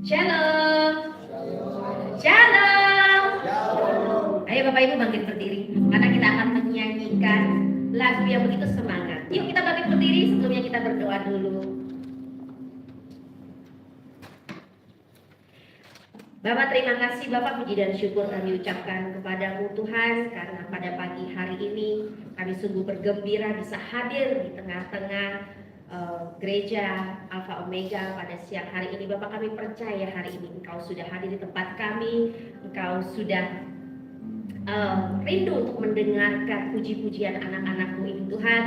Shalom. Shalom. Ayo Bapak Ibu bangkit berdiri, karena kita akan menyanyikan lagu yang begitu semangat. Yuk kita bangkit berdiri, sebelumnya kita berdoa dulu. Bapak, terima kasih Bapak, puji dan syukur kami ucapkan kepadamu Tuhan, karena pada pagi hari ini kami sungguh bergembira bisa hadir di tengah-tengah gereja Alpha Omega pada siang hari ini. Bapak, kami percaya hari ini Engkau sudah hadir di tempat kami, Engkau sudah rindu untuk mendengarkan puji-pujian anak-anakmu ini Tuhan.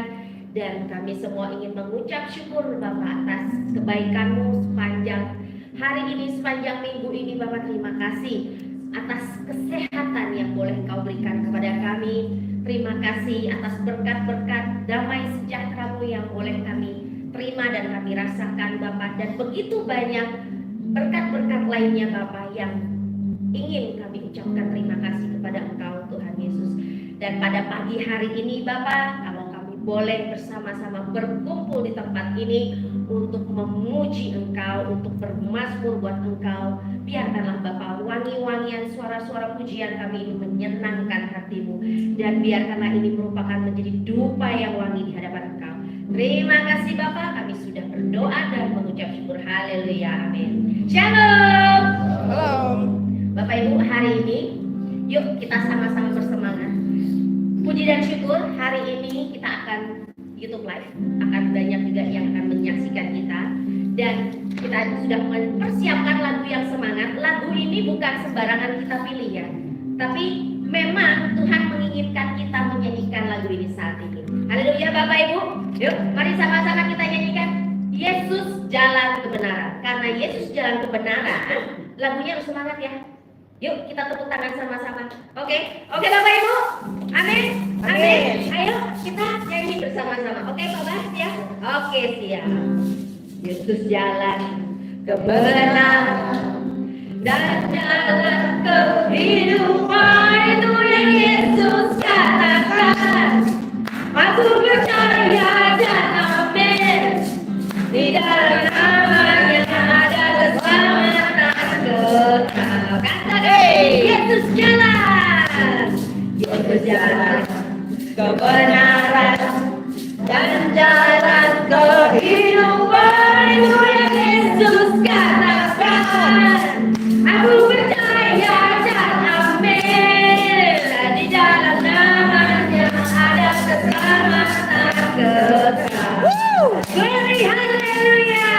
Dan kami semua ingin mengucap syukur Bapak atas kebaikan-Mu sepanjang hari ini, sepanjang minggu ini. Bapak, terima kasih atas kesehatan yang boleh Engkau berikan kepada kami. Terima kasih atas berkat-berkat damai sejahtera-Mu yang boleh kami terima dan kami rasakan Bapak. Dan begitu banyak berkat-berkat lainnya Bapak yang ingin kami ucapkan terima kasih kepada Engkau Tuhan Yesus. Dan pada pagi hari ini Bapak, kalau kami boleh bersama-sama berkumpul di tempat ini untuk memuji Engkau, untuk bermazmur buat Engkau, biarkanlah Bapak wangi-wangian suara-suara pujian kami ini menyenangkan hati-Mu, dan biarkanlah ini merupakan menjadi dupa yang wangi di hadapan Engkau. Terima kasih Bapak, kami sudah berdoa dan mengucap syukur. Haleluya, amin. Shalom. Shalom. Bapak Ibu, hari ini yuk kita sama-sama bersemangat. Puji dan syukur, hari ini kita akan YouTube live, akan banyak juga yang akan menyaksikan kita. Dan kita sudah mempersiapkan lagu yang semangat. Lagu ini bukan sembarangan kita pilih ya, tapi memang Tuhan menginginkan kita menyanyikan lagu ini saat ini. Haleluya Bapak Ibu, yuk mari sama-sama kita nyanyikan Yesus Jalan Kebenaran. Karena Yesus Jalan Kebenaran, lagunya harus semangat ya. Yuk kita tepuk tangan sama-sama. Oke Bapak Ibu, amin, amin. Ayo kita nyanyi bersama-sama. Oke Bapak ya. Oke siap. Yesus jalan kebenaran dan jalan kehidupan, itu yang Yesus katakan. Aku percaya dan amin, di dalam namanya ada keselamatan kekal. Katakan Yesus jalan, Yesus jalan kebenaran dan jalan kehidupan, itu yang Yesus katakan. Aku percaya dan amin, di dalam namanya ada keselamatan kekal. Glory haleluya,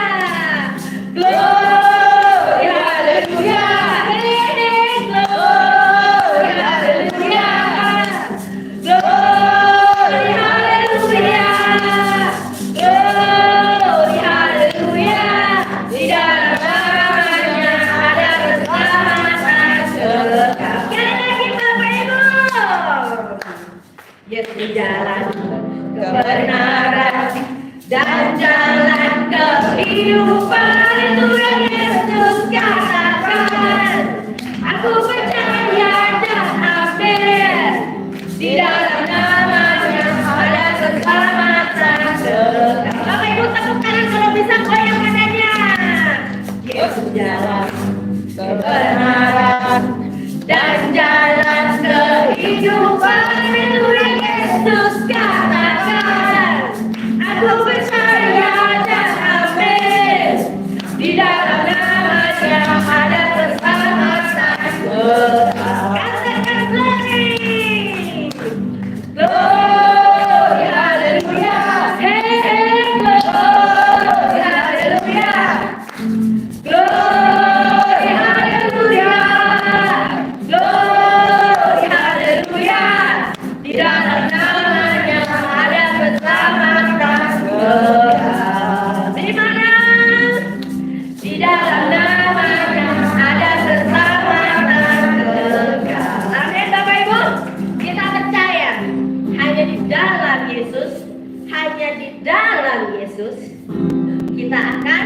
glory haleluya, glory haleluya, glory haleluya, glory haleluya. Di dalam namanya ada keselamatan kekal. Sekali lagi Bapak Ibu. Yesus jalan kebenaran dan jalan kehidupan, itu yang Yesus katakan. Aku percaya dan amin, di dalam namanya ada keselamatan kekal. Bapak Ibu tepuk tangan kalau bisa goyang badannya. Yesus jalan kebenaran dan jalan kehidupan, itu yang Yesus katakan. Aku percaya dan amin, di dalam namanya ada keselamatan kekal. Katakan glory, glory haleluya, glory haleluya, glory haleluya, glory haleluya. Di dalam namanya ada keselamatan kekal. Di mana? Di dalam namanya ada keselamatan kekal. Amin Bapak Ibu. Kita percaya hanya di dalam Yesus, hanya di dalam Yesus kita akan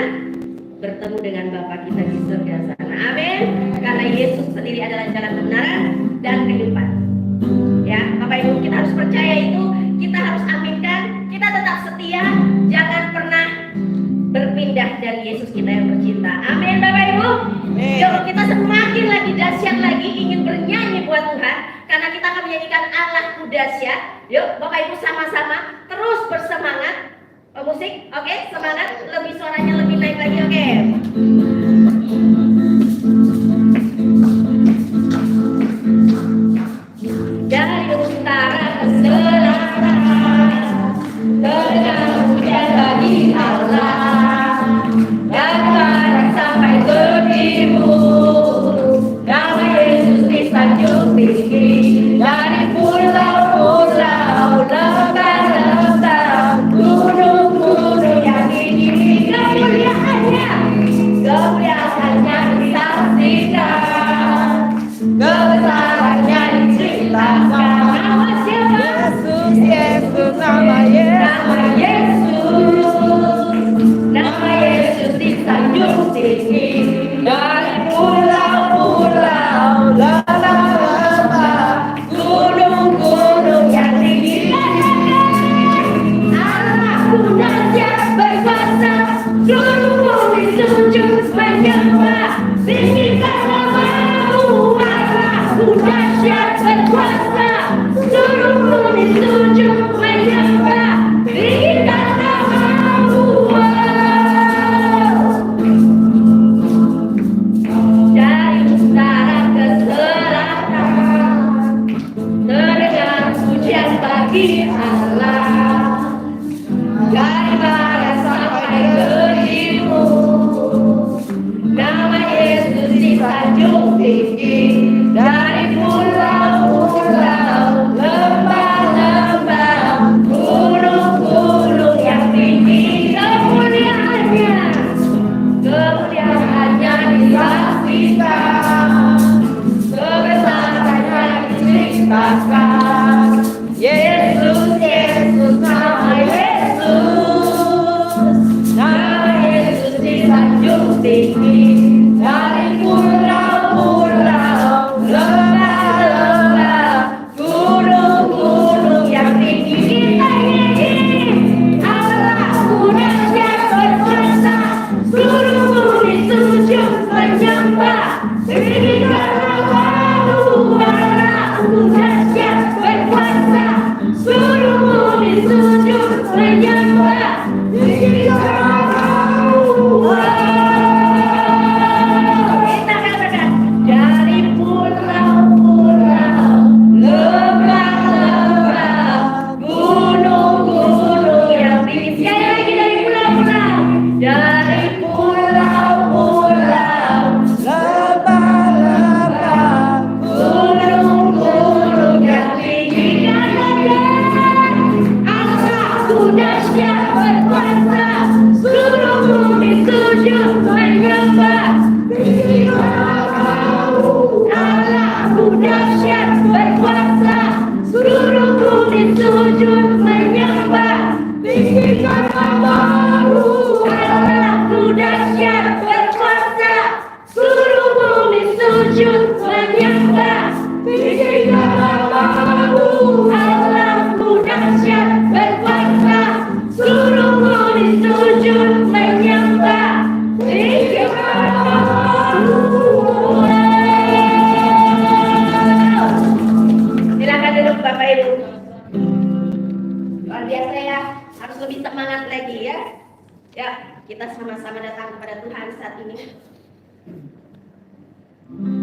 bertemu dengan Bapa kita di surga sana. Amin. Karena Yesus sendiri adalah jalan kebenaran dan kehidupan. Ya, Bapak Ibu, kita harus percaya itu, kita harus aminkan, kita tetap setia, jangan pernah berpindah dari Yesus kita yang tercinta. Amin Bapak Ibu. dahsyat. Yuk Bapak Ibu sama-sama terus bersemangat. Musik, oke, semangat, lebih suaranya lebih naik lagi, oke. Dari utara ke selatan, terdengar hujan bagi Allah. Dari barat sampai ke timur, nama Yesus disanjung tinggi. Dari pulau-pulau, lembah-lembah, gunung-gunung yang tinggi, kemuliaannya disaksikan, kebesarannya diceritakan. Nama siapa? Yesus, nama Yesus disanjung tinggi. Dari pulau-pulau, lembah-lembah, gunung-gunung yang tinggi, Allahku dahsyat berkuasa, seluruh bumi sujud menyembah. Tinggikan namamu, Allahku dahsyat berkuasa, seluruh bumi sujud menyembah. Tinggikan namamu. Dari utara ke selatan, terdengar pujian bagi Allah. Dari barat sampai ke timur, nama Yesus disanjung tinggi. Dari pulau-pulau, lembah-lembah, gunung-gunung yang tinggi, kemuliaannya disaksikan, kebesarannya diceritakan. Yesus, Yesus, nama Yesus disanjung tinggi. Dari pulau-pulau, lembah-lembah, gunung-gunung yang tinggi, Allahku dahsyat berkuasa, seluruh bumi sujud menyembah. Tinggikan namamu, Allahku dahsyat berkuasa, seluruh bumi sujud menyembah. Tinggikan namamu. Kita katakan dari pulau-pulau, lembah-lembah, gunung-gunung yang tinggi. Sekali lagi dari pulau-pulau, dari pulau-pulau, lembah-lembah, gunung-gunung yang tinggi. Allahku dahsyat berkuasa, seluruh bumi sujud menyembah. Allahku dahsyat berkuasa, seluruh bumi sujud menyembah. Tinggikan namamu, Allahku dahsyat berkuasa, seluruh bumi sujud menyembah. Tinggikan namamu, Allahku dahsyat berkuasa, seluruh bumi sujud menyembah. Tinggikan namamu. Silakan duduk Bapak Ibu. Luar biasa ya, harus lebih semangat lagi ya. Ya, kita sama-sama datang kepada Tuhan saat ini.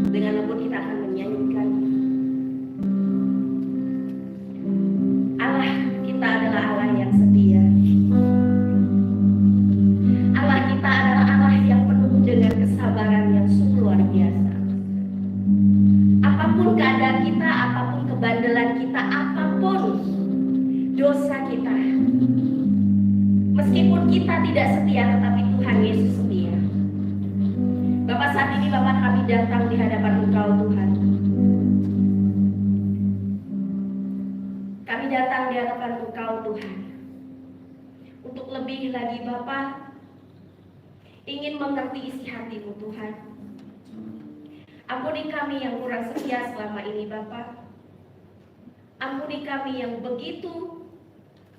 Dengan lembut kita akan menyanyikan. Allah kita adalah Allah yang setia. Allah kita adalah Allah yang penuh dengan kesabaran yang sungguh luar biasa. Apapun keadaan kita, apapun kebandelan kita, apapun dosa kita, meskipun kita tidak setia, tetapi Tuhan Yesus setia. Bapak, saat ini Bapak kami datang di hadapan Engkau Tuhan. Kami datang di hadapan Engkau Tuhan, untuk lebih lagi Bapak ingin mengerti isi hati-Mu Tuhan. Ampuni kami yang kurang setia selama ini Bapak. Ampuni kami yang begitu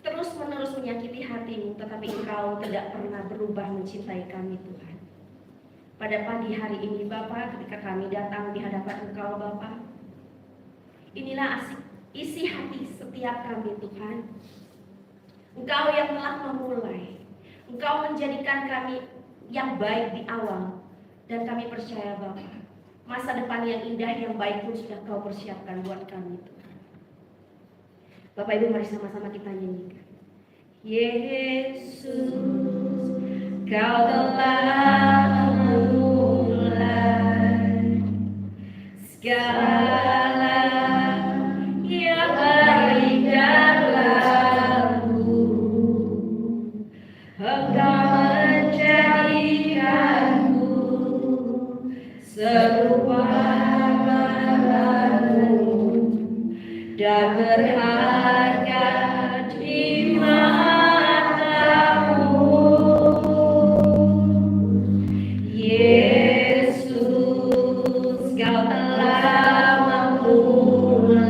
terus-menerus menyakiti hati-Mu, tetapi Engkau tidak pernah berubah mencintai kami Tuhan. Pada pagi hari ini Bapak, ketika kami datang di hadapan Engkau Bapak, inilah isi hati setiap kami Tuhan. Engkau yang telah memulai, Engkau menjadikan kami yang baik di awal, dan kami percaya Bapa, masa depan yang indah yang baik pun sudah Kau persiapkan buat kami Tuhan. Bapak Ibu, mari sama-sama kita nyanyikan. Yesus, Kau telah memulai segala yang baik dalamku. Engkau menjadikanku serupa padamu dan berharga di matamu. Yesus, Kau telah memulai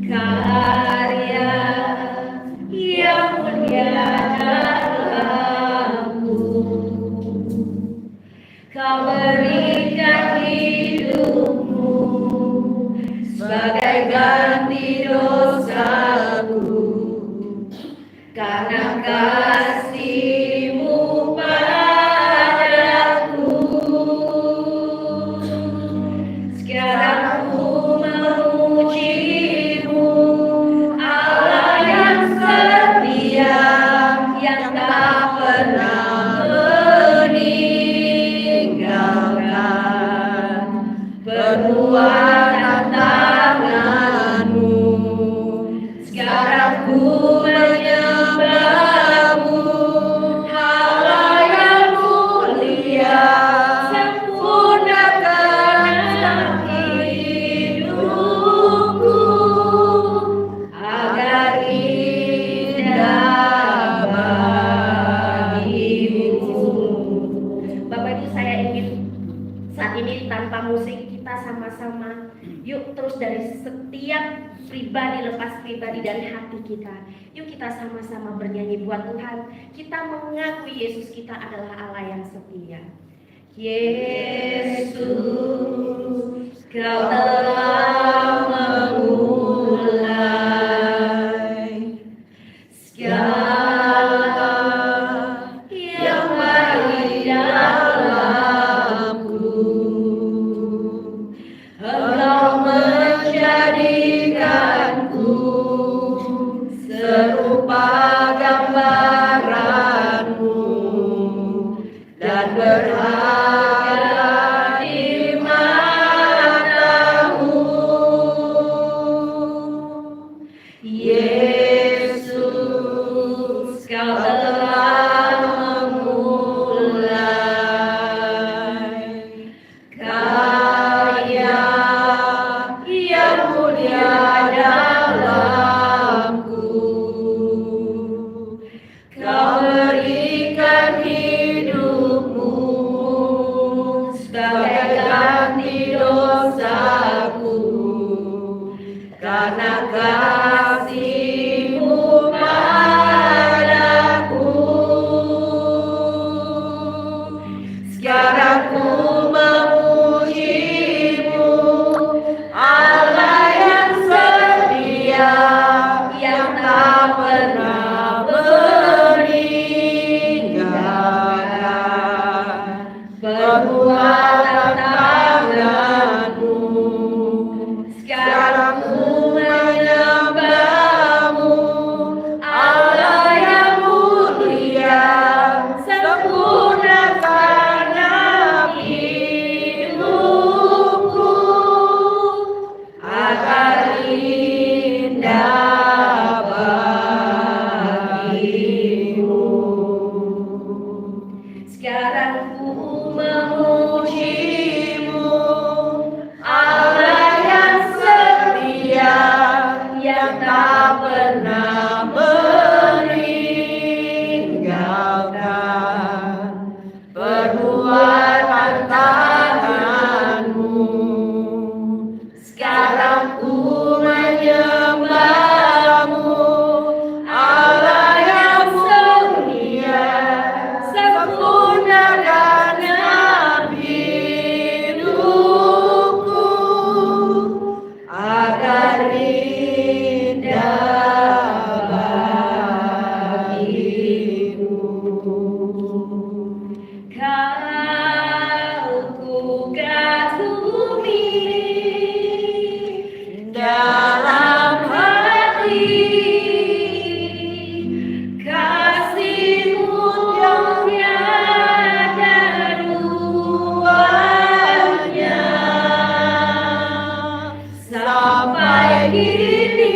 karya yang mulia dalamku. Kau berikan hidupmu sebagai ganti dosaku, karena kasih-Mu padaku. Sekarang ku memuji-Mu, Allah yang setia, yang tak pernah meninggalkan perbuatan tangan-Mu. Sekarang ku menyembah-Mu, Allah yang mulia, sempurnakan hidupku agar indah bagi-Mu. Bapak Ibu, saya ingin saat ini tanpa musik kita sama-sama yuk terus dari setiap pribadi, lepas pribadi dari hati kita, yuk kita sama-sama bernyanyi buat Tuhan. Kita mengakui Yesus kita adalah Allah yang setia. Yesus, Kau telah memulai segala yang baik dalamku. Engkau menjadikanku serupa gambaran-Mu dan berharga di mata-Mu. Yesus, Kau telah memulai karya yang mulia dalamku. Kau berikan hidupmu sebagai ganti dosaku, karena kasih-Mu padaku. Sekarang ku memuji-Mu, Allah yang setia, yang tak pernah meninggalkan perbuatan tangan-Mu. Sekarang ku menyembah-Mu, Allah yang mulia, sempurnakan hidupku agar indah bagi-Mu. Sekarang ku memuji-Mu, Allah yang setia, yang tak pernah meninggalkan perbuatan tangan-Mu. Sekarang ku menyembah-Mu, Allah yang setia, sempurnakan hidupku Kau ku kagumi dalam hati, kasih-Mu yang tiada duanya. Sampai kini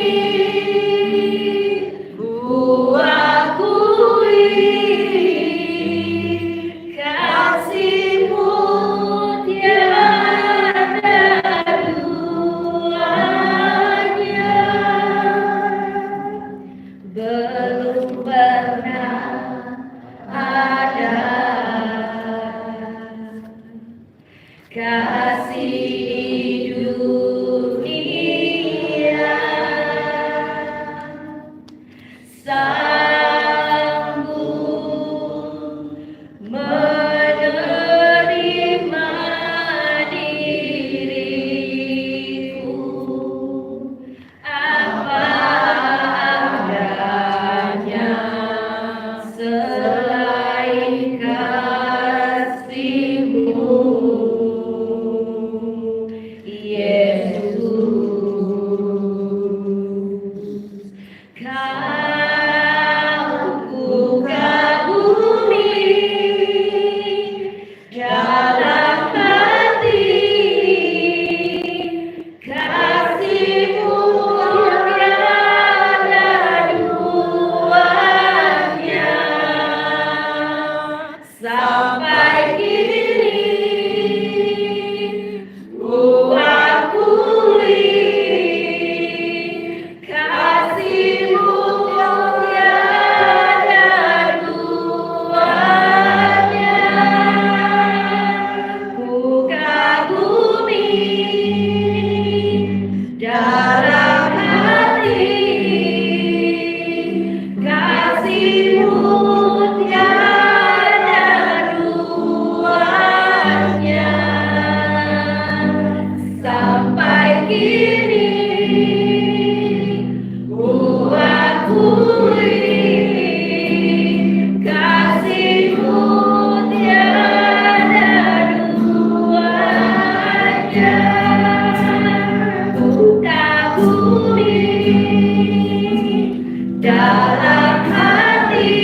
ku akui kasih-Mu tiada duanya. Belum pernah ada kasih di dunia sanggup menerima diriku apa adanya, selain kasih-Mu, Yesus. Kau ku kagumi dalam hati, kasih-Mu tiada duanya. Sampai kini ku akui kasih-Mu tiada duanya. Ku kagumi dalam hati, kasih-Mu tiada duanya. Sampai kini ku akui kasih-Mu tiada duanya. Ku kagumi dalam hati,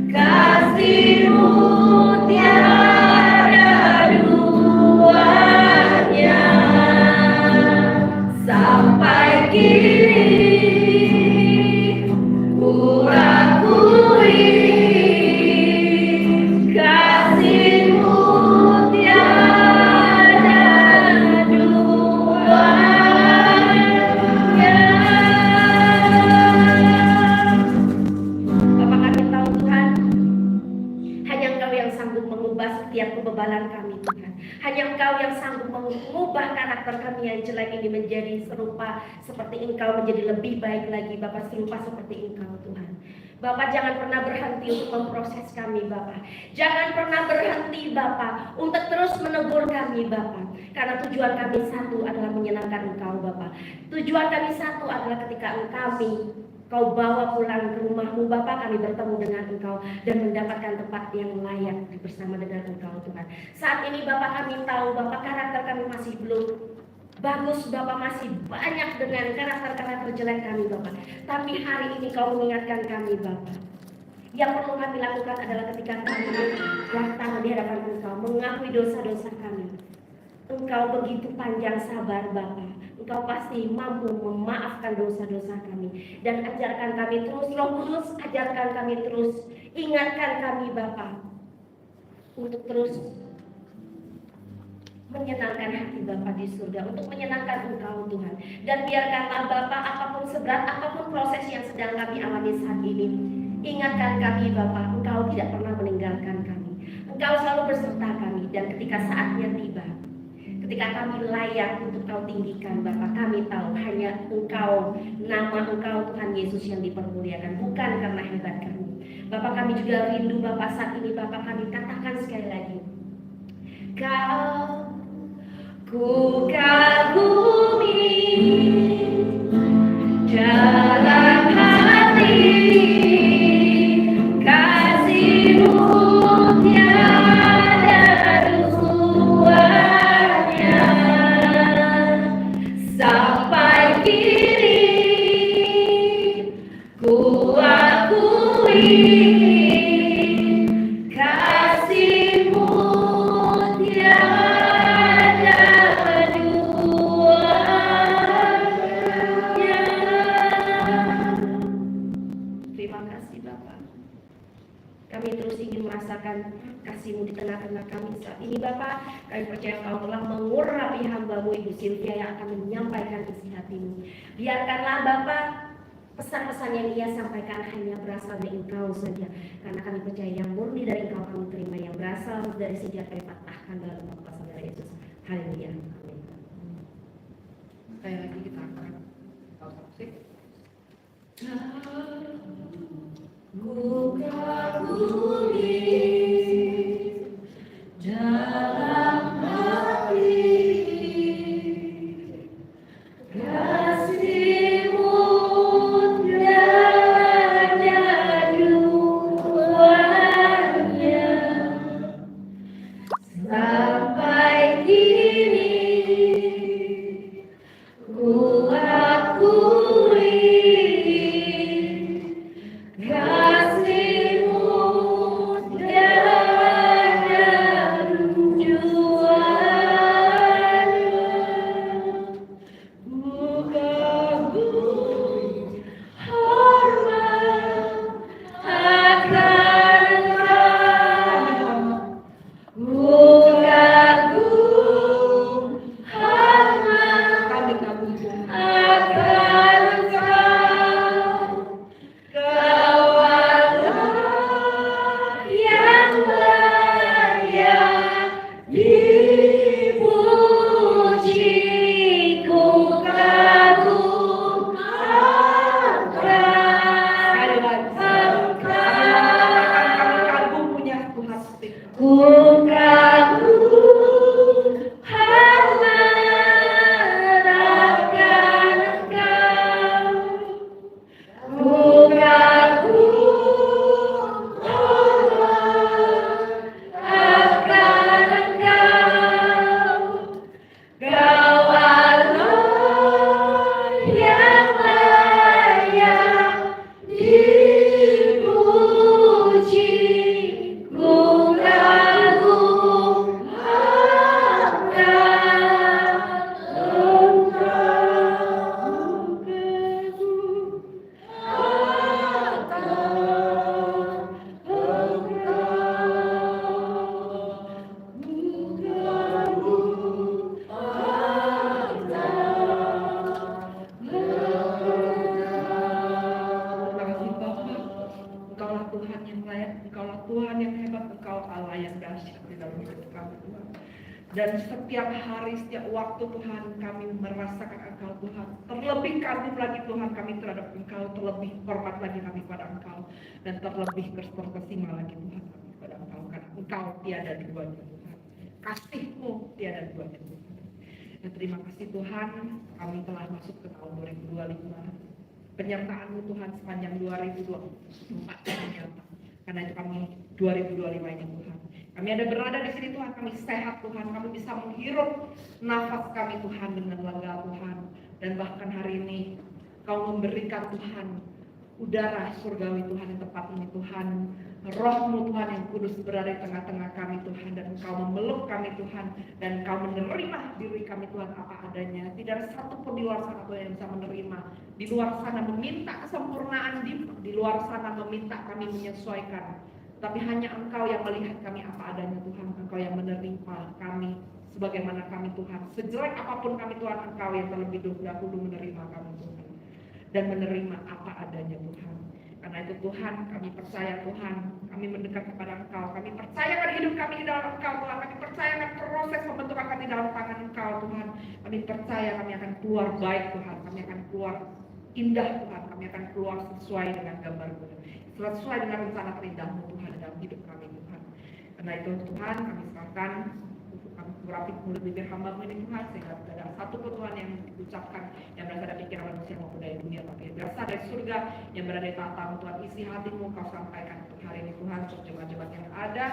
kasih-Mu tiada duanya. Sampai kini ku akui kasih-Mu tiada duanya. Bapak, kami tahu Tuhan, hanya Engkau yang sanggup mengubah setiap kebebalan kami Tuhan. Hanya Engkau yang sanggup mengubah karakter kami yang jelek ini menjadi serupa seperti Engkau, menjadi lebih baik lagi Bapak, serupa seperti Engkau Tuhan. Bapak, jangan pernah berhenti untuk memproses kami Bapak. Jangan pernah berhenti Bapak untuk terus menegur kami Bapak. Karena tujuan kami satu adalah menyenangkan Engkau Bapak. Tujuan kami satu adalah ketika Kau bawa pulang ke rumahmu Bapak, kami bertemu dengan Engkau dan mendapatkan tempat yang layak bersama dengan Engkau Tuhan. Saat ini Bapak, kami tahu Bapak karakter kami masih belum bagus Bapak, masih banyak dengan karakter-karakter jelek kami Bapak. Tapi hari ini Kau mengingatkan kami Bapak. Yang perlu kami lakukan adalah ketika kami datang di hadapan Engkau, mengakui dosa-dosa kami. Engkau begitu panjang sabar Bapa. Engkau pasti mampu memaafkan dosa-dosa kami. Dan ajarkan kami terus, Roh Kudus, ajarkan kami terus, ingatkan kami Bapa, untuk terus menyenangkan hati Bapa di surga, untuk menyenangkan Engkau Tuhan. Dan biarkanlah Bapa, apapun seberat, apapun proses yang sedang kami alami saat ini, ingatkan kami Bapa, Engkau tidak pernah meninggalkan kami. Engkau selalu berserta kami. Dan ketika saatnya tiba, ketika kami layak untuk Kau tinggikan Bapa, kami tahu hanya Engkau, nama Engkau Tuhan Yesus yang dipermuliakan, bukan karena hebat kami. Bapa, kami juga rindu Bapa saat ini Bapa, kami katakan sekali lagi, Kau ku kagumi dalam hati, kasih-Mu kasih-Mu di tengah-tengah kami saat ini Bapa. Kami percaya Engkau telah mengurapi hamba-Mu Ibu Sylvia yang akan menyampaikan isi hati-Mu. Biarkanlah Bapa pesan-pesan yang ia sampaikan hanya berasal dari Engkau saja. Karena kami percaya yang murni dari Engkau kami terima, yang berasal dari senjata dipatahkan dalam nama Saudara Yesus. Haleluya. Amin. Sekali lagi kita akan musik. Ku kagumi dalam hati kasih-Mu tiada duanya sampai kini ku akui kasih-Mu tiada duanya. Ku kagum hormat akan Engkau. Ku kagum hormat akan Engkau. Kau Allah yang layak dipuji. Ku kagum akan Engkau. Ku kagum hormat akan Engkau. Ku kagum hormat akan Engkau. Kau Allah yang layak dipuji. Ku kagum Terima kasih Bapak. Engkaulah Tuhan yang layak, Engkaulah Tuhan yang hebat, Engkau Allah yang dahsyat di dalam hidup kami Tuhan. Dan setiap hari, setiap waktu Tuhan kami merasakan Engkau Tuhan. Terlebih kagum lagi Tuhan kami terhadap Engkau, terlebih hormat lagi kami pada Engkau, dan terlebih berterkesima lagi Tuhan kami pada Engkau, karena Engkau tiada duanya Tuhan. Kasih-Mu tiada duanya Tuhan. Dan terima kasih Tuhan, kami telah masuk ke tahun 2025. Penyertaan-Mu Tuhan sepanjang 2024 ternyata. Karena itu kami 2025 ini Tuhan. Kami ada berada di sini Tuhan, kami sehat Tuhan, kami bisa menghirup nafas kami Tuhan dengan lega Tuhan. Dan bahkan hari ini Kau memberikan Tuhan udara surgawi Tuhan yang tepat ini Tuhan. Roh-Mu Tuhan yang kudus berada di tengah-tengah kami Tuhan, dan Engkau memeluk kami Tuhan, dan Engkau menerima diri kami Tuhan apa adanya. Tidak ada satupun di luar sana Tuhan yang bisa menerima. Di luar sana meminta kesempurnaan, di luar sana meminta kami menyesuaikan. Tapi hanya Engkau yang melihat kami apa adanya Tuhan. Engkau yang menerima kami sebagaimana kami Tuhan. Sejelek apapun kami Tuhan, Engkau yang terlebih dahulu menerima kami Tuhan, dan menerima apa adanya Tuhan. Karena itu Tuhan, kami percaya Tuhan, kami mendekat kepada Engkau, kami percayakan hidup kami di dalam Engkau Tuhan, kami percayakan proses pembentukan kami dalam tangan Engkau Tuhan. Kami percaya kami akan keluar baik Tuhan, kami akan keluar indah Tuhan, kami akan keluar sesuai dengan gambar Tuhan, sesuai dengan rencana terindah-Mu Tuhan dalam hidup kami Tuhan. Karena itu Tuhan, kami serahkan kami urapi mulut bibir hamba-Mu ini Tuhan, sehingga tidak ada satu pun Tuhan yang diucapkan yang berasal dari pikiran manusia maupun dari dunia, tapi yang berasal dari surga, yang berada di tahta-Mu Tuhan. Isi hati-Mu Kau sampaikan untuk hari ini Tuhan, untuk jemaat-jemaat yang ada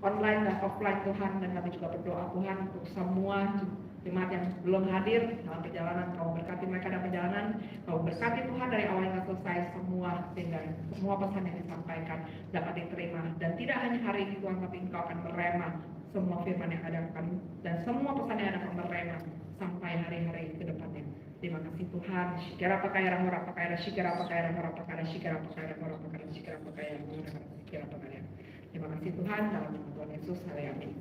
online dan offline Tuhan. Dan kami juga berdoa Tuhan untuk semua jemaat yang belum hadir dalam perjalanan, Kau berkati mereka dalam perjalanan, Kau berkati Tuhan dari awal hingga selesai semua, sehingga semua pesan yang disampaikan dapat diterima. Dan tidak hanya hari ini Tuhan, tapi Engkau akan merema semua firman yang ada kami, dan semua pesan yang ada akan merema sampai hari-hari ke depannya. Terima kasih Tuhan. Shikara pakaya ramora pakaya, shikara pakaya ramora pakaya, shikara pakaya ramora pakaya, shikara pakaya ramora pakaya. Terima kasih Tuhan dalam Tuhan Yesus. Amin.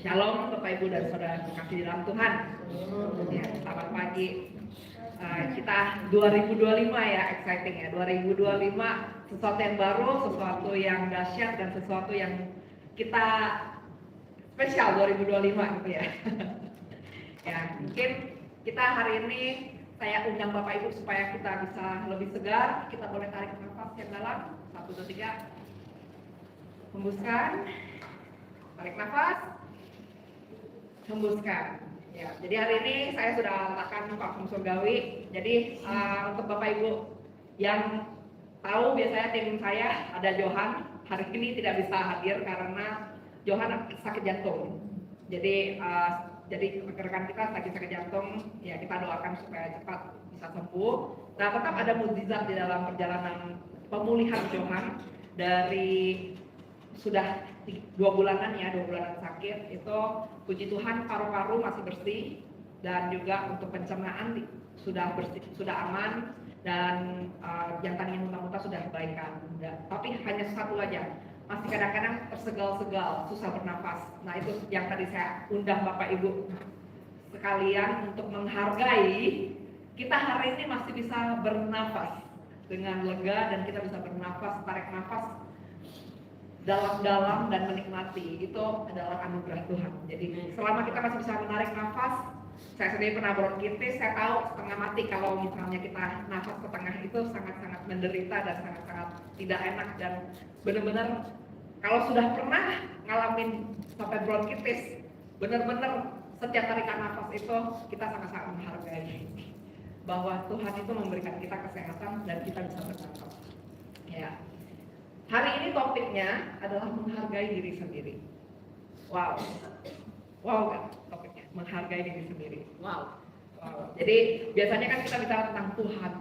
Shalom Bapak Ibu dan Saudara yang terkasih di dalam Tuhan. Ya, selamat pagi. Kita 2025 ya, exciting ya. 2025 sesuatu yang baru, sesuatu yang dahsyat dan sesuatu yang kita spesial 2025 gitu ya. Ya, mungkin kita hari ini saya undang Bapak Ibu supaya kita bisa lebih segar. Kita boleh tarik nafas yang dalam. 1, 2, 3. Hembuskan. Tarik nafas. Hembuskan. Ya, jadi hari ini saya sudah letakkan parfum surgawi. Jadi untuk Bapak Ibu yang tahu, biasanya tim saya ada Johan. Hari ini tidak bisa hadir karena Johan sakit jantung. Jadi rekan kita sakit jantung, ya kita doakan supaya cepat bisa sembuh. Nah, tetap ada mukjizat di dalam perjalanan pemulihan Johan dari sudah 2 bulanan sakit. Itu puji Tuhan paru-paru masih bersih dan juga untuk pencernaan sudah bersih, sudah aman, dan yang tadinya muntah-muntah sudah baikan. Tapi hanya satu aja, masih kadang-kadang tersegal-segal, susah bernafas. Nah, itu yang tadi saya undang Bapak Ibu sekalian untuk menghargai kita hari ini masih bisa bernafas dengan lega, dan kita bisa bernafas, tarik nafas dalam-dalam dan menikmati. Itu adalah anugerah Tuhan. Jadi selama kita masih bisa menarik nafas, saya sendiri pernah bronkitis, saya tahu setengah mati kalau misalnya kita nafas ke tengah, itu sangat-sangat menderita dan sangat-sangat tidak enak. Dan benar-benar kalau sudah pernah ngalamin sampai bronkitis, benar-benar setiap tarikan nafas itu kita sangat-sangat menghargai bahwa Tuhan itu memberikan kita kesehatan dan kita bisa bernafas. Ya. Hari ini topiknya adalah menghargai diri sendiri. Wow kan topiknya, menghargai diri sendiri. Wow. Jadi biasanya kan kita bicara tentang Tuhan.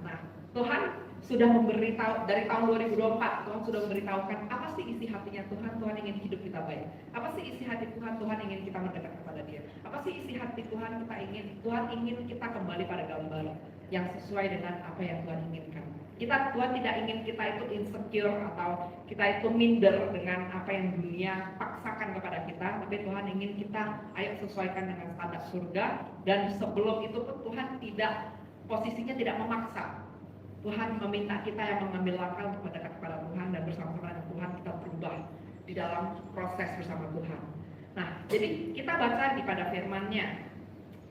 Nah, Tuhan sudah memberitahu dari tahun 2024, Tuhan sudah memberitahukan apa sih isi hatinya Tuhan. Tuhan ingin hidup kita baik. Apa sih isi hati Tuhan? Tuhan ingin kita mendekat kepada Dia. Apa sih isi hati Tuhan? Tuhan ingin kita kembali pada gambar yang sesuai dengan apa yang Tuhan inginkan. Tuhan tidak ingin kita itu insecure atau kita itu minder dengan apa yang dunia paksakan kepada kita, tapi Tuhan ingin kita ayo sesuaikan dengan standar surga. Dan sebelum itu pun Tuhan posisinya tidak memaksa. Tuhan meminta kita yang mengambil langkah untuk mendekat kepada Tuhan, dan bersama-sama dengan Tuhan kita berubah di dalam proses bersama Tuhan. Nah, jadi kita baca pada firman-Nya.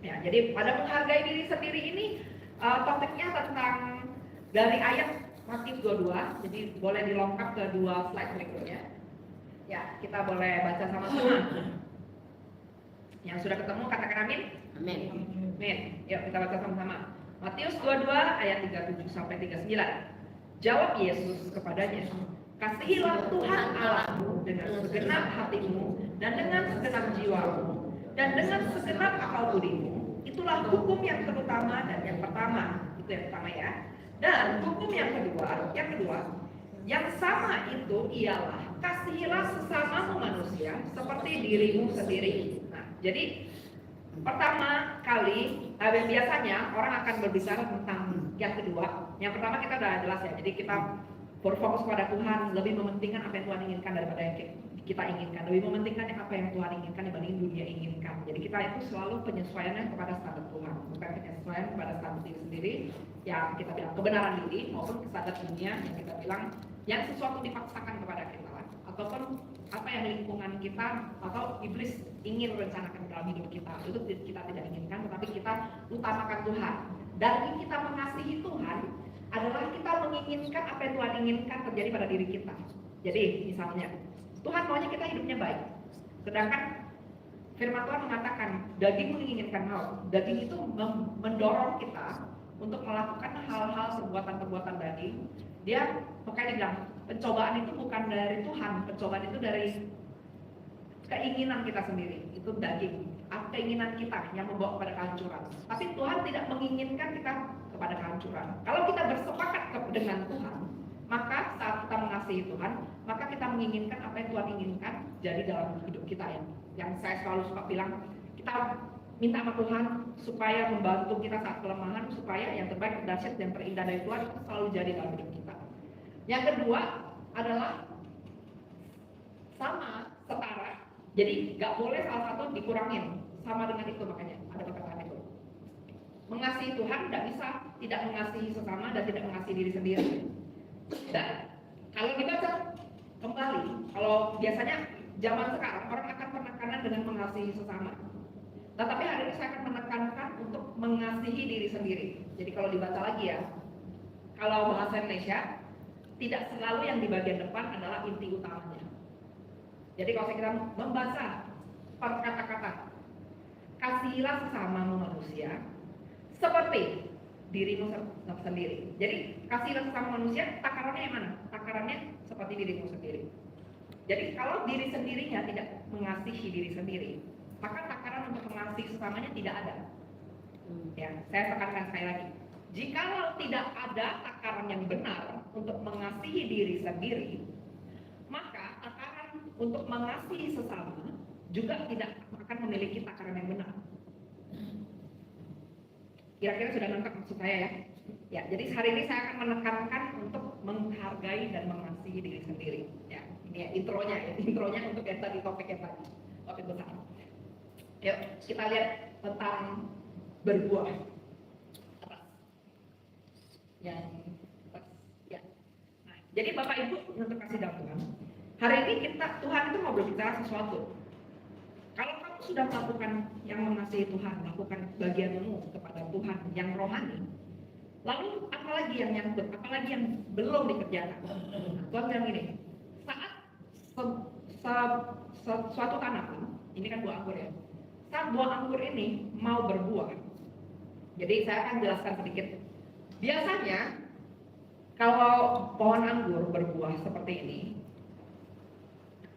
Ya, jadi pada menghargai diri sendiri ini topiknya tentang dari ayat Matius 22, jadi boleh dilengkap ke 2 slide berikutnya. Ya, kita boleh baca sama-sama. Yang sudah ketemu katakan amin. Amin. Amin. Yuk kita baca sama-sama. Matius 22 ayat 37 sampai 39. Jawab Yesus kepadanya, kasihilah Tuhan Allahmu dengan segenap hatimu dan dengan segenap jiwamu dan dengan segenap akal budimu. Itulah hukum yang terutama dan yang pertama. Itu yang pertama ya. Dan hukum yang kedua, yang sama itu ialah kasihilah sesamamu manusia seperti dirimu sendiri. Nah, jadi pertama kali, biasanya orang akan berbicara tentang yang kedua. Yang pertama kita udah jelas ya, jadi kita berfokus pada Tuhan, lebih mementingkan apa yang Tuhan inginkan daripada yang kita inginkan, lebih mementingkan apa yang Tuhan inginkan dibanding dunia inginkan. Jadi kita itu selalu penyesuaiannya kepada standar Tuhan, bukan penyesuaian kepada standar diri sendiri yang kita bilang kebenaran diri, maupun standar dunia yang kita bilang yang sesuatu dipaksakan kepada kita, ataupun apa yang lingkungan kita atau iblis ingin rencanakan dalam hidup kita. Itu kita tidak inginkan, tetapi kita utamakan Tuhan. Dan kita mengasihi Tuhan adalah kita menginginkan apa yang Tuhan inginkan terjadi pada diri kita. Jadi misalnya Tuhan maunya kita hidupnya baik, sedangkan firman Tuhan mengatakan daging menginginkan maut. Daging itu mendorong kita untuk melakukan hal-hal perbuatan-perbuatan daging. Makanya dibilang pencobaan itu bukan dari Tuhan, pencobaan itu dari keinginan kita sendiri. Itu daging, keinginan kita yang membawa kepada kehancuran. Tapi Tuhan tidak menginginkan kita kepada kehancuran. Kalau kita bersepakat dengan Tuhan, maka saat kita mengasihi Tuhan, maka kita menginginkan apa yang Tuhan inginkan jadi dalam hidup kita ya. Yang saya selalu suka bilang, kita minta sama Tuhan supaya membantu kita saat kelemahan, supaya yang terbaik, terdahsyat, dan terindah dari Tuhan itu selalu jadi dalam hidup kita. Yang kedua adalah sama Jadi nggak boleh salah satu dikurangin. Sama dengan itu makanya ada perkataan itu. Mengasihi Tuhan tidak bisa tidak mengasihi sesama dan tidak mengasihi diri sendiri. Dan kalau dibaca kembali, kalau biasanya zaman sekarang orang akan penekanan dengan mengasihi sesama. Tetapi hari ini saya akan menekankan untuk mengasihi diri sendiri. Jadi kalau dibaca lagi ya, kalau bahasa Indonesia tidak selalu yang di bagian depan adalah inti utamanya. Jadi kalau kita membaca per kata-kata, kasihilah sesamamu manusia seperti dirimu sendiri. Jadi kasihilah sesama manusia, takarannya yang mana? Takarannya seperti dirimu sendiri. Jadi kalau diri sendirinya tidak mengasihi diri sendiri, maka takaran untuk mengasihi sesamanya tidak ada. Ya, saya tekankan sekali lagi. Jikalau tidak ada takaran yang benar untuk mengasihi diri sendiri, maka takaran untuk mengasihi sesama juga tidak akan memiliki takaran yang benar. Kira-kira sudah nangkap maksud saya ya? Ya, jadi hari ini saya akan menekankan untuk menghargai dan mengasihi diri sendiri. Ya, ini ya intronya untuk yang tadi topik besar. Yuk, kita lihat tentang berbuah. Yang ya. Nah, jadi Bapak Ibu untuk kasih dalam Tuhan. Hari ini Tuhan itu mau berbicara sesuatu. Kalau kamu sudah melakukan yang mengasihi Tuhan, melakukan bagianmu kepada Tuhan yang rohani, lalu apalagi yang nyangkut, apalagi yang belum dikerjakan. Tuhan bilang gini, saat suatu tanaman, ini kan buah anggur ya, saat buah anggur ini mau berbuah. Jadi saya akan jelaskan sedikit. Biasanya kalau pohon anggur berbuah seperti ini,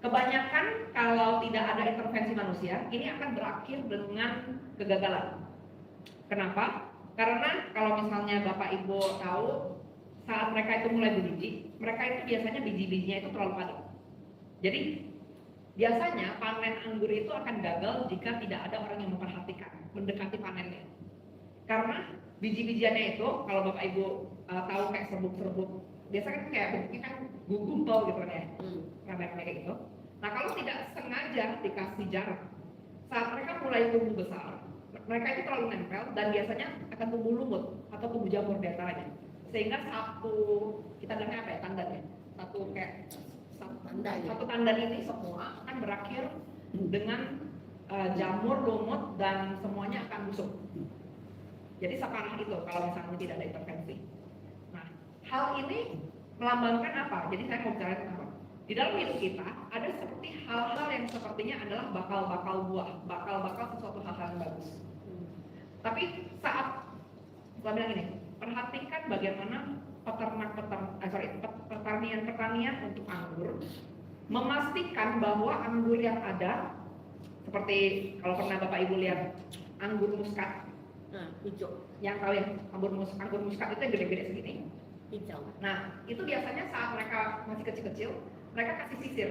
kebanyakan kalau tidak ada intervensi manusia, ini akan berakhir dengan kegagalan. Kenapa? Karena kalau misalnya Bapak Ibu tahu, saat mereka itu mulai berbiji, mereka itu biasanya biji-bijinya itu terlalu padat. Jadi biasanya panen anggur itu akan gagal jika tidak ada orang yang memperhatikan, mendekati panennya. Karena biji-bijiannya itu, kalau Bapak Ibu tahu kayak serbuk-serbuk, biasanya kan kayak bentuknya kan gugumpal gitu kan ya, rame-rame kayak gitu. Nah kalau tidak sengaja dikasih jarak, saat mereka mulai tumbuh besar, mereka itu terlalu nempel dan biasanya akan tumbuh lumut atau tumbuh jamur di antaranya. Sehingga kita bilangnya apa ya, tandan ya, satu tandan ini semua akan berakhir dengan jamur, lumut dan semuanya akan busuk. Jadi separah itu kalau misalnya tidak ada intervensi. Nah, hal ini melambangkan apa? Jadi saya mau bicara tentang apa? Di dalam hidup kita ada seperti hal-hal yang sepertinya adalah bakal buah, bakal sesuatu hal-hal yang bagus. Tapi saat saya bilang ini, perhatikan bagaimana pertanian untuk anggur memastikan bahwa anggur yang ada, seperti kalau pernah Bapak Ibu lihat anggur muskat, hijau. Yang tahu ya, anggur muskat itu yang gede-gede segini. Hijau. Nah, itu biasanya saat mereka masih kecil-kecil, mereka kasih sisir.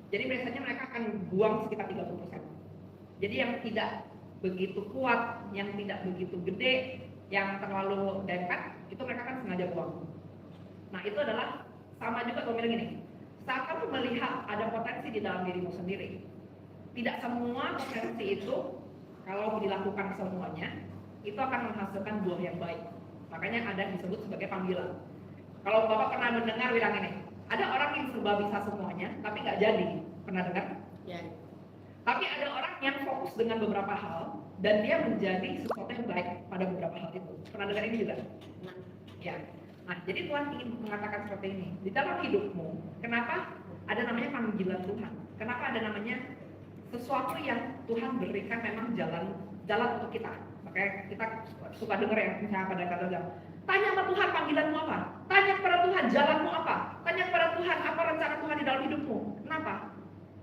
Jadi biasanya mereka akan buang sekitar 30%. Jadi yang tidak begitu kuat, yang tidak begitu gede, yang terlalu dekat, itu mereka kan sengaja buang. Nah, itu adalah sama juga kalau bilang gini. Saat kamu melihat ada potensi di dalam dirimu sendiri, tidak semua potensi itu kalau dilakukan semuanya, itu akan menghasilkan buah yang baik. Makanya ada yang disebut sebagai panggilan. Kalau Bapak pernah mendengar bilang ini, ada orang yang serba bisa semuanya, tapi nggak jadi. Pernah dengar? Ya. Tapi ada orang yang fokus dengan beberapa hal, dan dia menjadi sesuatu yang baik pada beberapa hal itu. Pernah dengar ini juga? Nah. Ya. Nah, jadi Tuhan ingin mengatakan seperti ini. Di dalam hidupmu, kenapa ada namanya panggilan Tuhan? Kenapa ada namanya sesuatu yang Tuhan berikan memang jalan untuk kita? Makanya kita suka dengar ya, misalnya pada kata bilang, tanya sama Tuhan panggilanmu apa? Tanya kepada Tuhan jalanmu apa? Tanya kepada Tuhan apa rencana Tuhan di dalam hidupmu? Kenapa?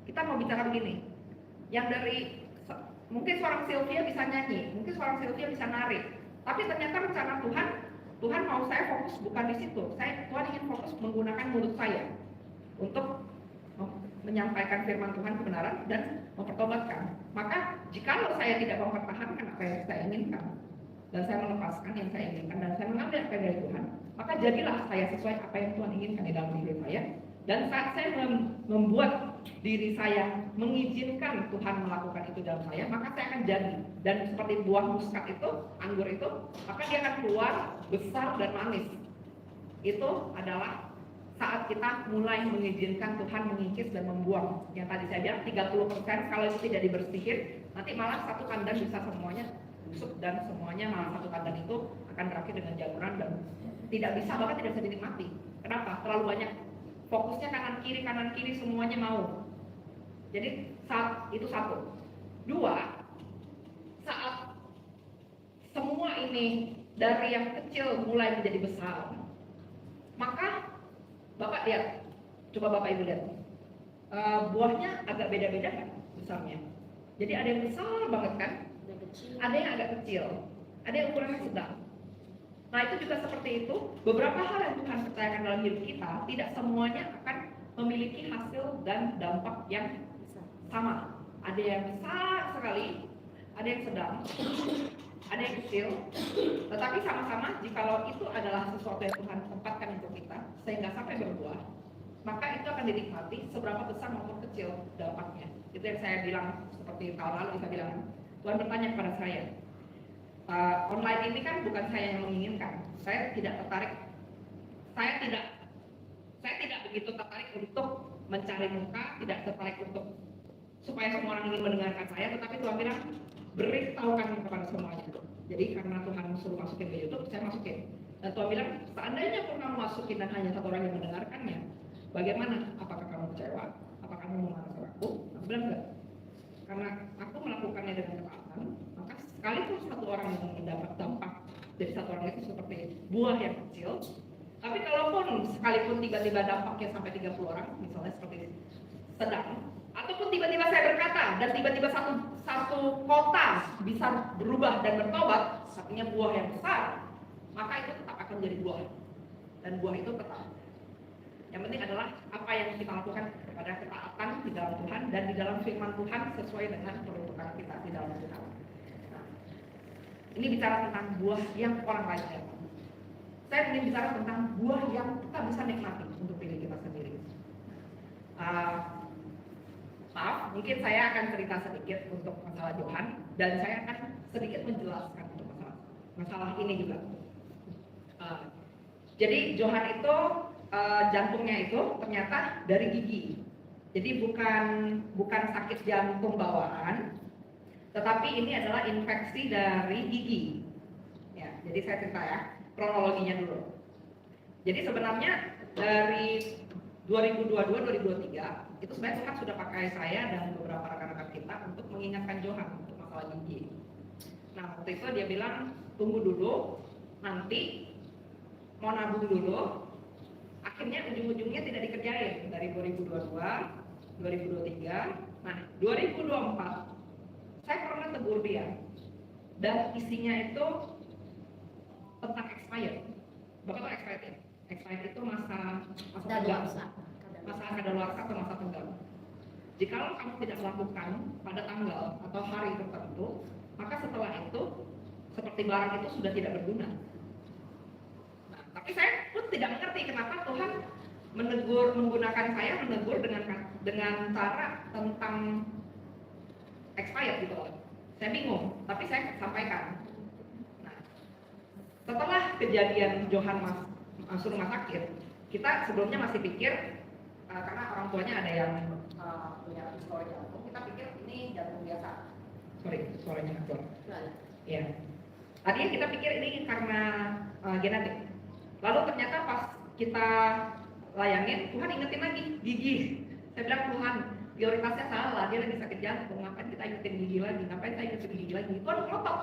Kita mau bicara begini. Yang dari mungkin seorang Sylvia bisa nyanyi, mungkin seorang Sylvia bisa nari, tapi ternyata rencana Tuhan mau saya fokus bukan di situ. Tuhan ingin fokus menggunakan mulut saya untuk menyampaikan firman Tuhan kebenaran dan mempertobatkan. Maka jikalau saya tidak mempertahankan apa yang saya inginkan dan saya melepaskan yang saya inginkan dan saya mengambil apa yang dari Tuhan, maka jadilah saya sesuai apa yang Tuhan inginkan di dalam hidup saya. Dan saat saya membuat diri saya mengizinkan Tuhan melakukan itu dalam saya, maka saya akan jadi. Dan seperti buah muskat itu, anggur itu, maka dia akan keluar besar dan manis. Itu adalah saat kita mulai mengizinkan Tuhan mengikis dan membuang. Yang tadi saya bilang 30% kalau itu tidak dibersihin, nanti malah satu kandang bisa semuanya busuk dan semuanya malah satu kandang itu akan berakhir dengan jamuran dan tidak bisa, bahkan tidak bisa dinikmati. Kenapa? Terlalu banyak. Fokusnya kanan kiri semuanya mau. Jadi saat itu satu. Dua, saat semua ini dari yang kecil mulai menjadi besar, maka Bapak lihat, coba Bapak Ibu lihat, buahnya agak beda-beda kan besarnya. Jadi ada yang besar banget kan, ada yang agak kecil, ada yang ukurannya sedang. Nah itu juga seperti itu, beberapa hal yang Tuhan percayakan dalam hidup kita, tidak semuanya akan memiliki hasil dan dampak yang sama. Ada yang besar sekali, ada yang sedang, ada yang kecil, tetapi sama-sama jikalau itu adalah sesuatu yang Tuhan tempatkan untuk kita, sehingga sampai berbuah, maka itu akan dinikmati seberapa besar maupun kecil dampaknya. Itu yang saya bilang, seperti tahun lalu saya bilang, Tuhan bertanya kepada saya, online ini kan bukan saya yang menginginkan, saya tidak tertarik, saya tidak begitu tertarik untuk mencari muka, tidak tertarik untuk supaya semua orang ingin mendengarkan saya, tetapi Tuhan bilang beritahukan kepada semuanya. Jadi karena Tuhan suruh masukin ke YouTube, saya masukin. Dan Tuhan bilang, seandainya pun kamu masukin dan hanya satu orang yang mendengarkannya, bagaimana? Apakah kamu kecewa? Apakah kamu marah sama aku? Aku bilang enggak. Karena aku melakukannya dengan ketaatan, maka sekalipun satu orang yang mendapat dampak dari satu orang itu seperti buah yang kecil, tapi kalaupun sekalipun tiba-tiba dampaknya sampai 30 orang, misalnya seperti sedang, ataupun tiba-tiba saya berkata dan tiba-tiba satu kota bisa berubah dan bertobat, artinya buah yang besar, maka itu tetap akan menjadi buah, dan buah itu tetap. Yang penting adalah apa yang kita lakukan kepada ketaatan di dalam Tuhan dan di dalam firman Tuhan sesuai dengan peruntukan kita di dalam Tuhan. Nah, ini bicara tentang buah yang orang lain lihat. Saya ingin bicara tentang buah yang kita bisa nikmati untuk diri kita sendiri. Maaf, mungkin saya akan cerita sedikit untuk masalah Johan dan saya akan sedikit menjelaskan untuk masalah ini juga. Jadi Johan itu jantungnya itu ternyata dari gigi. Jadi bukan sakit jantung bawaan, tetapi ini adalah infeksi dari gigi. Ya, jadi saya cerita ya kronologinya dulu. Jadi sebenarnya dari 2022-2023 itu sebenarnya Tuhan sudah pakai saya dan beberapa rekan-rekan kita untuk mengingatkan Johan untuk masalah gigi. Nah waktu itu dia bilang tunggu dulu, nanti mau nabung dulu. Akhirnya ujung-ujungnya tidak dikerjain dari 2022, 2023. Nah 2024 saya pernah tegur dia dan isinya itu tentang expired. Bapak tahu expired ya? Expired itu masa tenggang, masa kadaluarsa atau masa tenggang. Jikalau kamu tidak melakukan pada tanggal atau hari tertentu, maka setelah itu seperti barang itu sudah tidak berguna. Nah, tapi saya pun tidak mengerti kenapa Tuhan menggunakan saya menegur dengan cara tentang expired gitu loh. Saya bingung, tapi saya sampaikan. Nah, setelah kejadian Johan masuk rumah sakit, kita sebelumnya masih pikir karena orang tuanya ada yang punya histori jantung, kita pikir ini jantung biasa. Sorry, suaranya keluar. Ya. Tadinya kita pikir ini karena genetik. Lalu ternyata pas kita layanin, Tuhan ingetin lagi gigi. Saya bilang Tuhan, prioritasnya salah, dia lagi sakit jantung, ngapain kita ingetin gigi lagi, ngapain saya ingetin gigi lagi. Tuhan ngotot,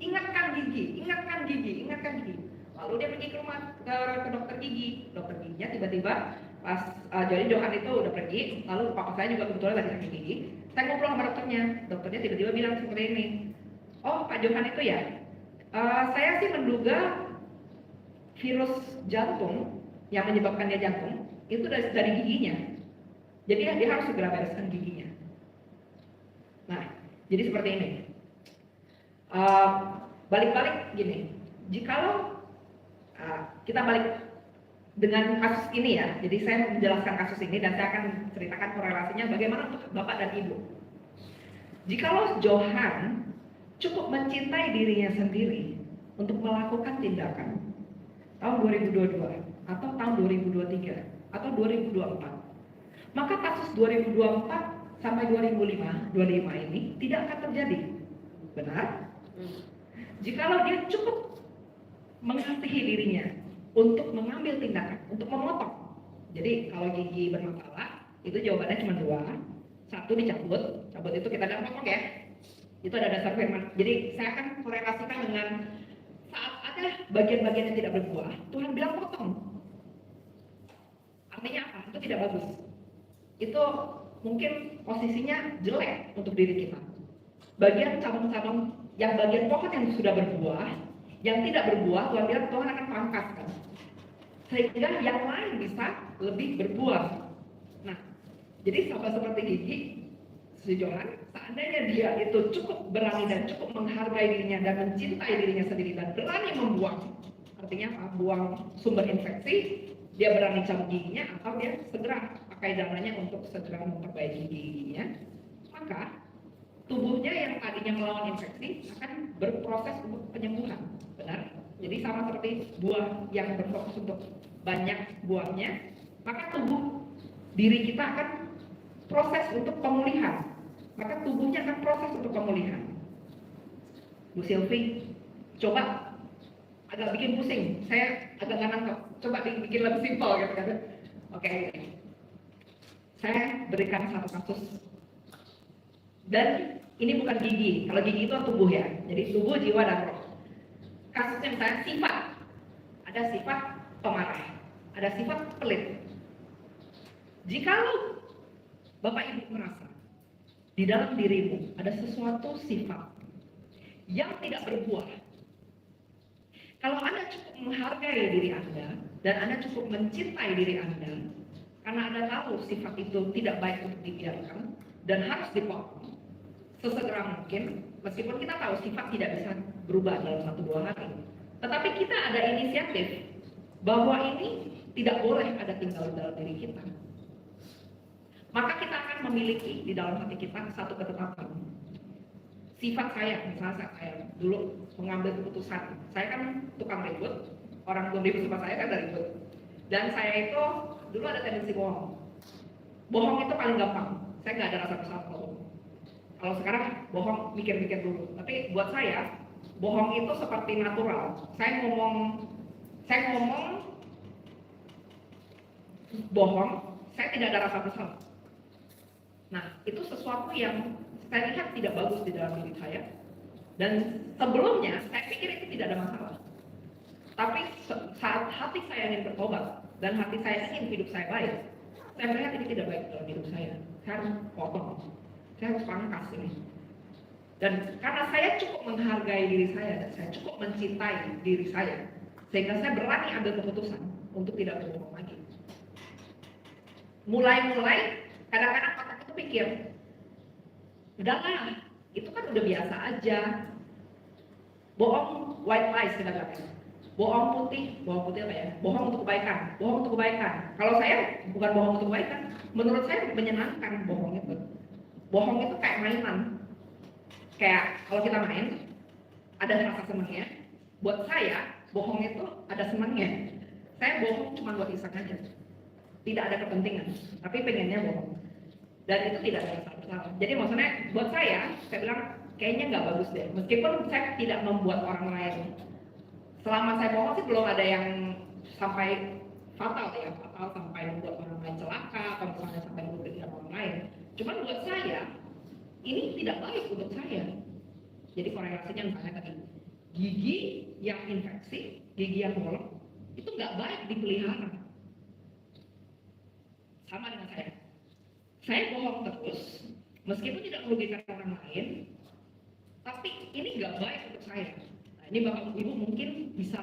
ingatkan gigi, ingatkan gigi, ingatkan gigi. Lalu dia pergi ke rumah ke dokter gigi, dokter giginya tiba-tiba pas jadi Johan itu udah pergi, lalu papa saya juga kebetulan lagi sakit gigi. Saya ngobrol sama dokternya tiba-tiba bilang seperti ini, oh Pak Johan itu ya, saya sih menduga virus jantung yang menyebabkan dia jantung itu dari giginya. Jadi dia harus segera bereskan giginya. Nah, jadi seperti ini. Balik-balik gini, jikalau kita balik dengan kasus ini ya, jadi saya menjelaskan kasus ini dan saya akan ceritakan korelasinya bagaimana untuk Bapak dan Ibu. Jikalau Johan cukup mencintai dirinya sendiri untuk melakukan tindakan tahun 2022 atau tahun 2023 atau 2024, maka kasus 2024 sampai 2025 ini tidak akan terjadi. Benar? Jikalau dia cukup mengasihi dirinya untuk mengambil tindakan, untuk memotong. Jadi kalau gigi bermasalah, itu jawabannya cuma dua. Satu dicabut, cabut itu kita bilang potong ya. Itu ada dasar firman. Jadi saya akan korelasikan dengan saat ada bagian-bagian yang tidak berbuah, Tuhan bilang potong. Artinya apa? Itu tidak bagus. Itu mungkin posisinya jelek untuk diri kita. Bagian cabang-cabang, yang bagian pohon yang sudah berbuah, yang tidak berbuah, Tuhan bilang Tuhan akan pangkaskan. Sehingga yang lain bisa lebih berbuah. Nah, jadi sama seperti gigi, si Johan, seandainya dia itu cukup berani dan cukup menghargai dirinya dan mencintai dirinya sendiri dan berani membuang, artinya apa? Buang sumber infeksi, dia berani cabut giginya atau dia segera pakai dananya untuk segera memperbaiki giginya, maka tubuhnya yang tadinya melawan infeksi akan berproses untuk penyembuhan. Benar? Jadi sama seperti buah yang berfokus untuk banyak buahnya, maka tubuh diri kita akan proses untuk pemulihan. Maka tubuhnya akan proses untuk pemulihan. Bu Silvi, coba agak bikin pusing. Saya agak nggak nangkep. Coba bikin lebih simpel gitu kan. Oke. Saya berikan satu kasus. Dan ini bukan gigi. Kalau gigi itu tubuh ya. Jadi tubuh, jiwa, dan roh. Kasusnya misalnya sifat. Ada sifat pemarah. Ada sifat pelit. Jikalau Bapak Ibu merasa di dalam dirimu ada sesuatu sifat yang tidak berbuah. Kalau Anda cukup menghargai diri Anda dan Anda cukup mencintai diri Anda, karena Anda tahu sifat itu tidak baik untuk dibiarkan dan harus dipotong sesegera mungkin, meskipun kita tahu sifat tidak bisa berubah dalam 1-2 hari. Tetapi kita ada inisiatif bahwa ini tidak boleh ada tinggal dalam diri kita. Maka kita akan memiliki di dalam hati kita satu ketetapan. Sifat saya, misalnya saya dulu mengambil keputusan, saya kan tukang ribut, orang belum ribut sama saya kan dari ribut. Dan saya itu dulu ada tendensi bohong. Bohong itu paling gampang, saya nggak ada rasa bersalah. Kalau sekarang bohong mikir-mikir dulu. Tapi buat saya, bohong itu seperti natural. Saya ngomong bohong, saya tidak ada rasa bersalah. Nah, itu sesuatu yang saya lihat tidak bagus di dalam diri saya. Dan sebelumnya, saya pikir itu tidak ada masalah. Tapi saat hati saya ingin bertobat, dan hati saya ingin hidup saya baik, saya melihat ini tidak baik dalam hidup saya. Saya harus potong, saya harus pangkas ini. Dan karena saya cukup menghargai diri saya, dan saya cukup mencintai diri saya, sehingga saya berani ambil keputusan untuk tidak berbohong lagi. Mulai-mulai, kadang-kadang otak itu pikir, udahlah, itu kan udah biasa aja. Bohong, white lies kita bilang. Bohong putih apa ya? Bohong untuk kebaikan, bohong untuk kebaikan. Kalau saya bukan bohong untuk kebaikan, menurut saya menyenangkan bohong itu. Bohong itu kayak mainan. Kayak kalau kita main, ada rasa senangnya. Buat saya, bohong itu ada senangnya. Saya bohong cuma buat iseng aja. Tidak ada kepentingan, tapi pengennya bohong. Dan itu tidak ada rasa bersalah. Jadi maksudnya buat saya bilang kayaknya nggak bagus deh. Meskipun saya tidak membuat orang lain. Selama saya bohong sih belum ada yang sampai fatal ya, fatal sampai membuat orang lain celaka atau misalnya sampai merugikan orang lain. Cuman buat saya ini tidak baik untuk saya. Jadi korelasinya misalnya tadi gigi yang infeksi, gigi yang bolong itu nggak baik dipelihara. Sama dengan saya. Saya bohong terus, meskipun tidak merugikan orang lain, tapi ini nggak baik untuk saya. Nah, ini Bapak Ibu mungkin bisa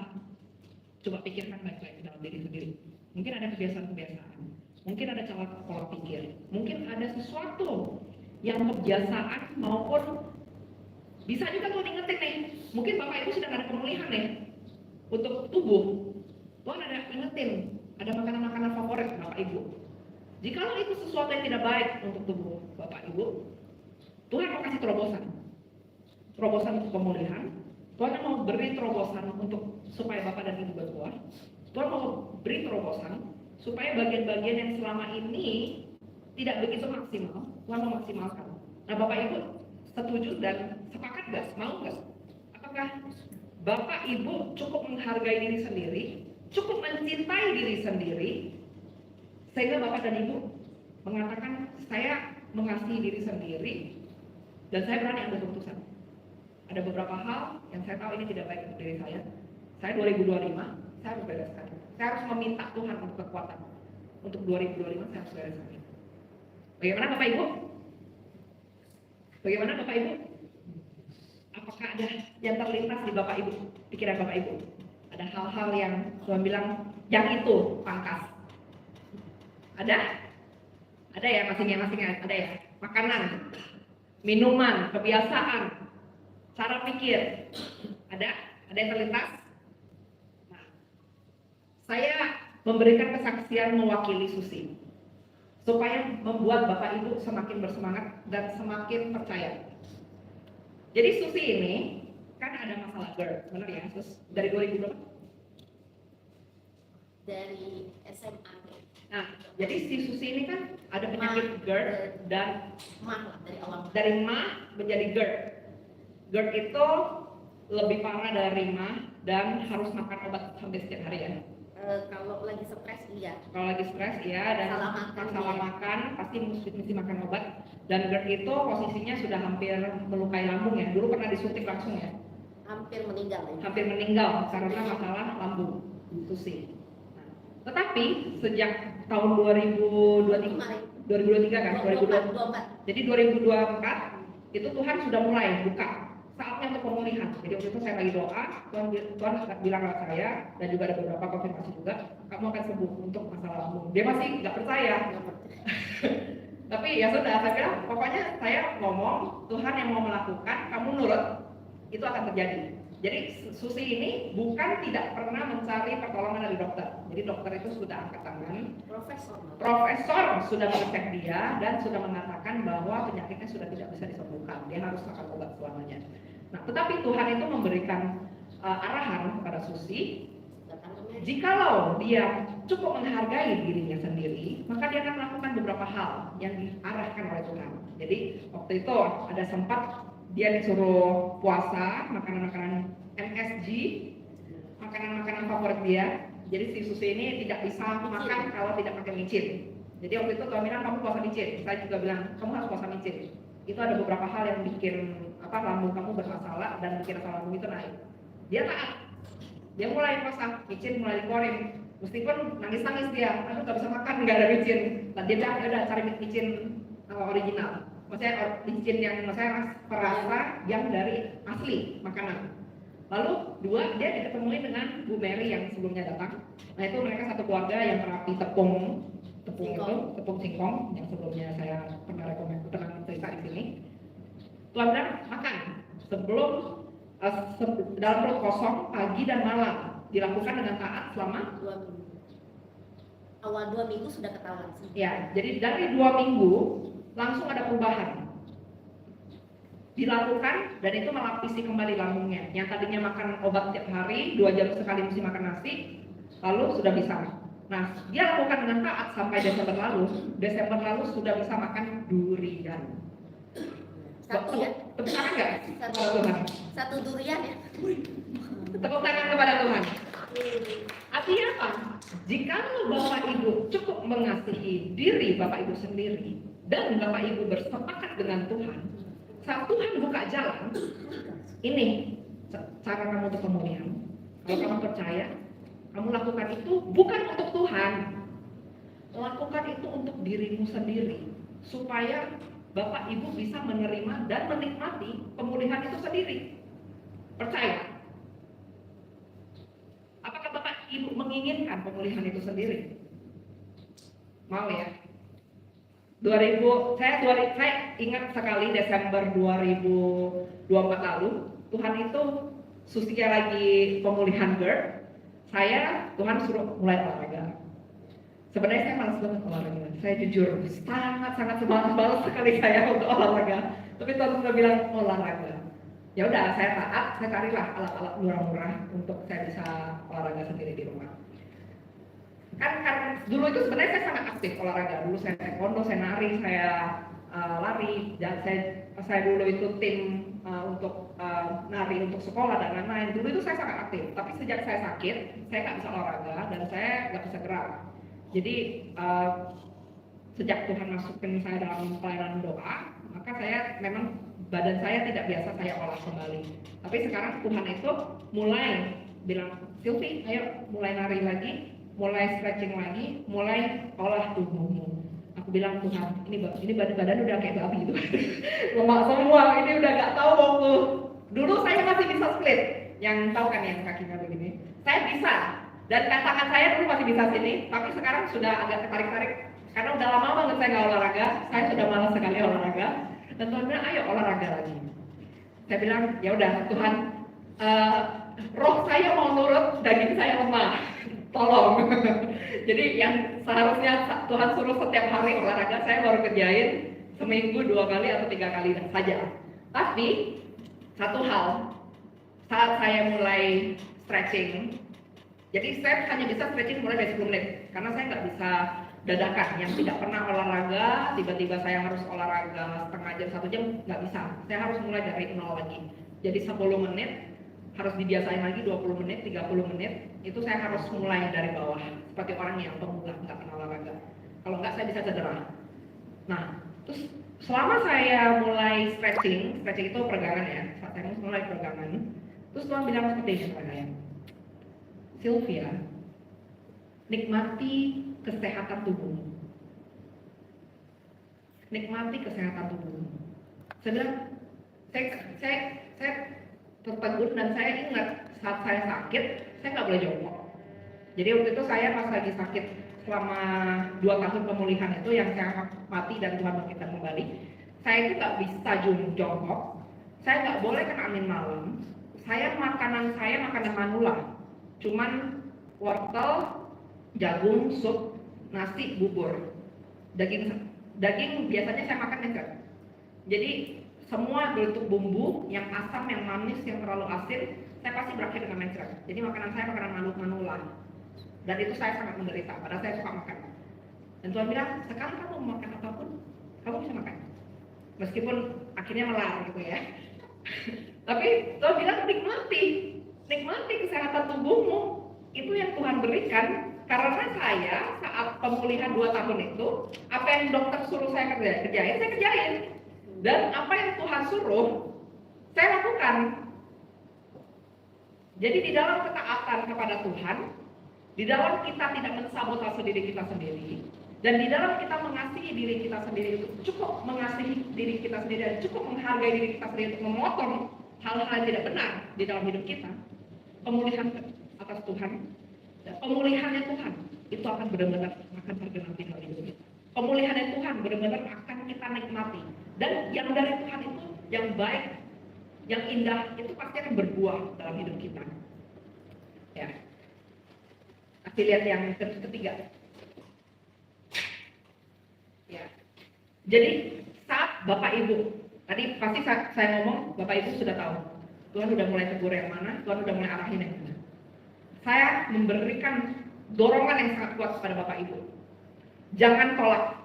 coba pikirkan baik-baik dalam diri sendiri. Mungkin ada kebiasaan-kebiasaan, mungkin ada cara pola pikir, mungkin ada sesuatu yang kebiasaan maupun bisa juga tuh diingetin nih. Mungkin Bapak Ibu sedang ada pemulihan nih untuk tubuh. Tuhan ada ingetin, Ada makanan-makanan favorit Bapak Ibu. Jikalau itu sesuatu yang tidak baik untuk tubuh Bapak Ibu, Tuhan mau kasih terobosan. Terobosan untuk pemulihan. Tuhan mau beri terobosan untuk supaya Bapak dan Ibu berbuah. Tuhan mau beri terobosan supaya bagian-bagian yang selama ini tidak begitu maksimal, Tuhan mau maksimalkan. Nah, Bapak Ibu setuju dan sepakat nggak? Mau nggak? Apakah Bapak Ibu cukup menghargai diri sendiri, cukup mencintai diri sendiri, sehingga Bapak dan Ibu mengatakan saya mengasihi diri sendiri dan saya berani ambil keputusan. Ada beberapa hal yang saya tahu ini tidak baik untuk diri saya. Saya 2025, saya harus bereskan. Saya harus meminta Tuhan untuk kekuatan. Untuk 2025 saya harus bereskan. Bagaimana Bapak Ibu? Bagaimana Bapak Ibu? Apakah ada yang terlintas di Bapak Ibu, pikiran Bapak Ibu? Ada hal-hal yang Tuhan bilang, yang itu pangkas. Ada? Ada ya masing-masing ada ya? Makanan, minuman, kebiasaan, cara pikir. Ada? Ada yang terlintas? Nah, saya memberikan kesaksian mewakili Susi supaya membuat Bapak Ibu semakin bersemangat dan semakin percaya. Jadi Susi ini kan ada masalah GERD, benar ya Sus? Dari 2000 berapa? Dari SMA. Nah, jadi si Susi ini kan ada penyakit GERD dan MAH dari awal. dari MAH menjadi GERD. GERD itu lebih parah dari MAH dan harus makan obat hampir setiap hari ya. Kalau lagi stres iya. Kalau lagi stres ya dan salah makan pasti mesti makan obat. Dan GERD itu posisinya sudah hampir melukai lambung ya. Dulu pernah disuntik langsung ya. Hampir meninggal ya. Hampir meninggal karena masalah lambung Susi. Nah, tetapi sejak tahun 2023 kan 2024. Jadi 2024 itu Tuhan sudah mulai buka saatnya untuk pemulihan. Jadi waktu itu saya lagi doa, Tuhan bilang ke saya dan juga ada beberapa konfirmasi juga, kamu akan sembuh untuk masalah lambung. Dia masih nggak percaya. Tapi ya sudah, saya bilang pokoknya saya ngomong, Tuhan yang mau melakukan, kamu nurut, itu akan terjadi. Jadi Susi ini bukan tidak pernah mencari pertolongan dari dokter. Jadi dokter itu sudah angkat tangan. Profesor sudah mengecek dia dan sudah mengatakan bahwa penyakitnya sudah tidak bisa disembuhkan. Dia harus makan obat selamanya. Nah, tetapi Tuhan itu memberikan arahan kepada Susi. Jikalau dia cukup menghargai dirinya sendiri, maka dia akan melakukan beberapa hal yang diarahkan oleh Tuhan. Jadi waktu itu ada sempat dia disuruh puasa makanan-makanan MSG, makanan-makanan favorit dia. Jadi si Susi ini tidak bisa makan kalau tidak pakai micin. Jadi waktu itu Tuhan bilang kamu puasa micin. Saya juga bilang kamu harus puasa micin. Itu ada beberapa hal yang bikin lambung kamu bermasalah dan bikin asam lambung itu naik. Dia taat. Dia mulai puasa micin, mulai digoreng. Meskipun nangis-nangis dia, aku nggak bisa makan nggak ada micin. Dan dia bilang udah cari micin original. Maksudnya micin yang saya perasa yang dari asli makanan. Lalu dua, dia diketemui dengan Bu Mary yang sebelumnya datang. Nah itu mereka satu keluarga yang terapi tepung singkong yang sebelumnya saya pernah cerita di sini. Tuhan bilang makan sebelum dalam perut kosong pagi dan malam, dilakukan dengan taat selama 2 minggu. Awal 2 minggu sudah ketahuan sih. Ya, jadi dari 2 minggu langsung ada perubahan dilakukan dan itu melapisi kembali lambungnya. Yang tadinya makan obat tiap hari 2 jam sekali mesti makan nasi, lalu sudah bisa. Nah, dia lakukan dengan taat sampai Desember lalu sudah bisa makan durian. Satu ya? Tepuk tangan nggak? Tuhan. Satu durian ya? Tepuk tangan kepada Tuhan. Artinya apa? Jika Bapak Ibu cukup mengasihi diri Bapak Ibu sendiri dan Bapak Ibu bersepakat dengan Tuhan, saat Tuhan buka jalan, ini cara kamu untuk pemulihan. Kalau kamu percaya, kamu lakukan itu bukan untuk Tuhan, lakukan itu untuk dirimu sendiri, supaya Bapak Ibu bisa menerima dan menikmati pemulihan itu sendiri. Percaya? Apakah Bapak Ibu menginginkan pemulihan itu sendiri? Mau ya? Saya ingat sekali Desember 2024 lalu, Tuhan itu Susia lagi pemulihan GERD, Tuhan suruh mulai olahraga. Sebenarnya saya malas banget olahraga. Saya jujur sangat malas sekali saya untuk olahraga. Tapi Tuhan sudah bilang olahraga. Ya udah, saya taat. Saya carilah alat-alat murah-murah untuk saya bisa olahraga sendiri di rumah. Kan dulu itu sebenarnya saya sangat aktif olahraga. Dulu saya taekwondo, saya nari, saya lari, dan saya dulu itu tim untuk nari untuk sekolah dan lain-lain. Dulu itu saya sangat aktif. Tapi sejak saya sakit, saya nggak bisa olahraga dan saya nggak bisa gerak. Jadi sejak Tuhan masukin saya dalam pelayanan doa, maka saya memang badan saya tidak biasa saya olah kembali. Tapi sekarang Tuhan itu mulai bilang, Sylvie, ayo mulai nari lagi, mulai stretching lagi, mulai olah tubuhmu. Aku bilang, Tuhan, ini badan udah kayak babi itu, lemak semua, ini udah gak tahu waktu. Dulu saya masih bisa split, yang tahu kan yang kakinya begini. Saya bisa, dan tangan saya dulu masih bisa sini, tapi sekarang sudah agak ketarik-tarik. Karena udah lama banget saya nggak olahraga, saya sudah malas sekali olahraga. Dan Tuhan bilang, ayo olahraga lagi. Saya bilang, ya udah Tuhan, roh saya mau nurut, daging saya lemah, tolong. Jadi yang seharusnya Tuhan suruh setiap hari olahraga, saya baru kerjain seminggu 2 kali atau 3 kali saja. Tapi satu hal, saat saya mulai stretching, jadi saya hanya bisa stretching mulai dari 10 menit, karena saya nggak bisa dadakan. Yang tidak pernah olahraga, tiba-tiba saya harus olahraga setengah jam, 1 jam, nggak bisa. Saya harus mulai dari 0 lagi. Jadi 10 menit, harus dibiasain lagi 20 menit, 30 menit, itu saya harus mulai dari bawah. Seperti orang yang pemula, nggak pernah olahraga. Kalau nggak, saya bisa cedera. Nah, terus selama saya mulai stretching itu peregangan ya, saat saya mulai peregangan, terus Tuhan bilang seperti ini kepada saya, Sylvia, nikmati kesehatan tubuhmu. Nikmati kesehatan tubuhmu. Saya bilang, saya tertegun dan saya ingat saat saya sakit, saya nggak boleh jongkok. Jadi waktu itu saya pas lagi sakit selama 2 tahun pemulihan itu yang saya mati dan Tuhan bangkitkan kembali, saya itu nggak bisa jongkok, saya nggak boleh kena angin malam. Makanan saya makanan manula, cuman wortel, jagung, sup, nasi, bubur, daging biasanya saya makan enggak. Jadi semua bentuk bumbu yang asam, yang manis, yang terlalu asin, saya pasti berakhir dengan mencret. Jadi makanan saya makanan manula, dan itu saya sangat menderita, padahal saya suka makan. Dan Tuhan bilang, sekali kamu mau makan apapun, kamu bisa makan, meskipun akhirnya melar gitu ya. Tapi Tuhan bilang, nikmati kesehatan tubuhmu, itu yang Tuhan berikan. Karena saya saat pemulihan 2 tahun itu, apa yang dokter suruh saya kerjain, saya kerjain. Dan apa yang Tuhan suruh, saya lakukan. Jadi di dalam ketaatan kepada Tuhan, di dalam kita tidak mensabotase diri kita sendiri, dan di dalam kita mengasihi diri kita sendiri, cukup mengasihi diri kita sendiri dan cukup menghargai diri kita sendiri untuk memotong hal-hal yang tidak benar di dalam hidup kita, pemulihan atas Tuhan, dan pemulihannya Tuhan itu akan benar-benar akan tergenapi dalam hidup kita. Pemulihannya Tuhan benar-benar akan kita nikmati, dan yang dari Tuhan itu yang baik, yang indah itu pasti akan berbuah dalam hidup kita. Ya, kasih lihat yang ketiga. Ya, jadi saat Bapak Ibu, tadi pasti saya ngomong, Bapak Ibu sudah tahu, Tuhan sudah mulai tegur yang mana, Tuhan sudah mulai arahin yang mana. Saya memberikan dorongan yang sangat kuat kepada Bapak Ibu. Jangan tolak